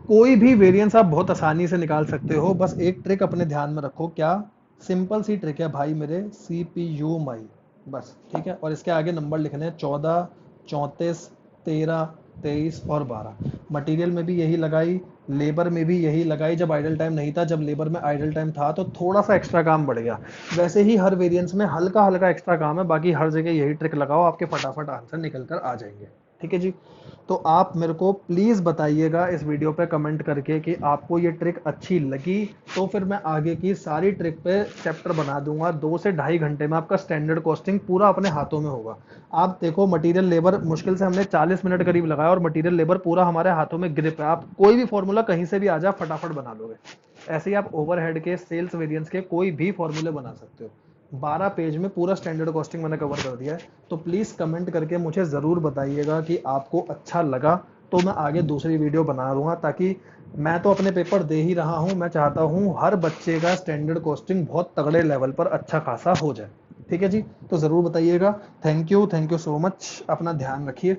कोई भी वेरिएंस आप बहुत आसानी से निकाल सकते हो, बस एक ट्रिक अपने ध्यान में रखो, क्या, सिंपल सी ट्रिक है भाई मेरे, सी पी यू माई, बस, ठीक है। और इसके आगे नंबर लिखने हैं 14 34 13 23 और 12। मटेरियल में भी यही लगाई, लेबर में भी यही लगाई, जब आइडल टाइम नहीं था, जब लेबर में आइडल टाइम था तो थोड़ा सा एक्स्ट्रा काम बढ़ गया। वैसे ही हर वेरिएंस में हल्का हल्का एक्स्ट्रा काम है, बाकी हर जगह यही ट्रिक लगाओ, आपके फटाफट आंसर निकल कर आ जाएंगे, ठीक है जी। तो आप मेरे को प्लीज़ बताइएगा इस वीडियो पे कमेंट करके कि आपको ये ट्रिक अच्छी लगी, तो फिर मैं आगे की सारी ट्रिक पे चैप्टर बना दूंगा। 2 से 2.5 घंटे में आपका स्टैंडर्ड कॉस्टिंग पूरा अपने हाथों में होगा। आप देखो मटेरियल लेबर मुश्किल से हमने 40 मिनट करीब लगाया, और मटेरियल लेबर पूरा हमारे हाथों में ग्रिप है। आप कोई भी फॉर्मूला कहीं से भी आ जाए फटाफट बना लोगे। ऐसे ही आप ओवरहेड के, सेल्स वेरिएंस के कोई भी फॉर्मूले बना सकते हो। 12 पेज में पूरा स्टैंडर्ड कॉस्टिंग मैंने कवर कर दिया है। तो प्लीज़ कमेंट करके मुझे ज़रूर बताइएगा कि आपको अच्छा लगा, तो मैं आगे दूसरी वीडियो बना दूंगा, ताकि मैं तो अपने पेपर दे ही रहा हूं, मैं चाहता हूं हर बच्चे का स्टैंडर्ड कॉस्टिंग बहुत तगड़े लेवल पर अच्छा खासा हो जाए, ठीक है जी। तो ज़रूर बताइएगा। थैंक यू सो मच, अपना ध्यान रखिए।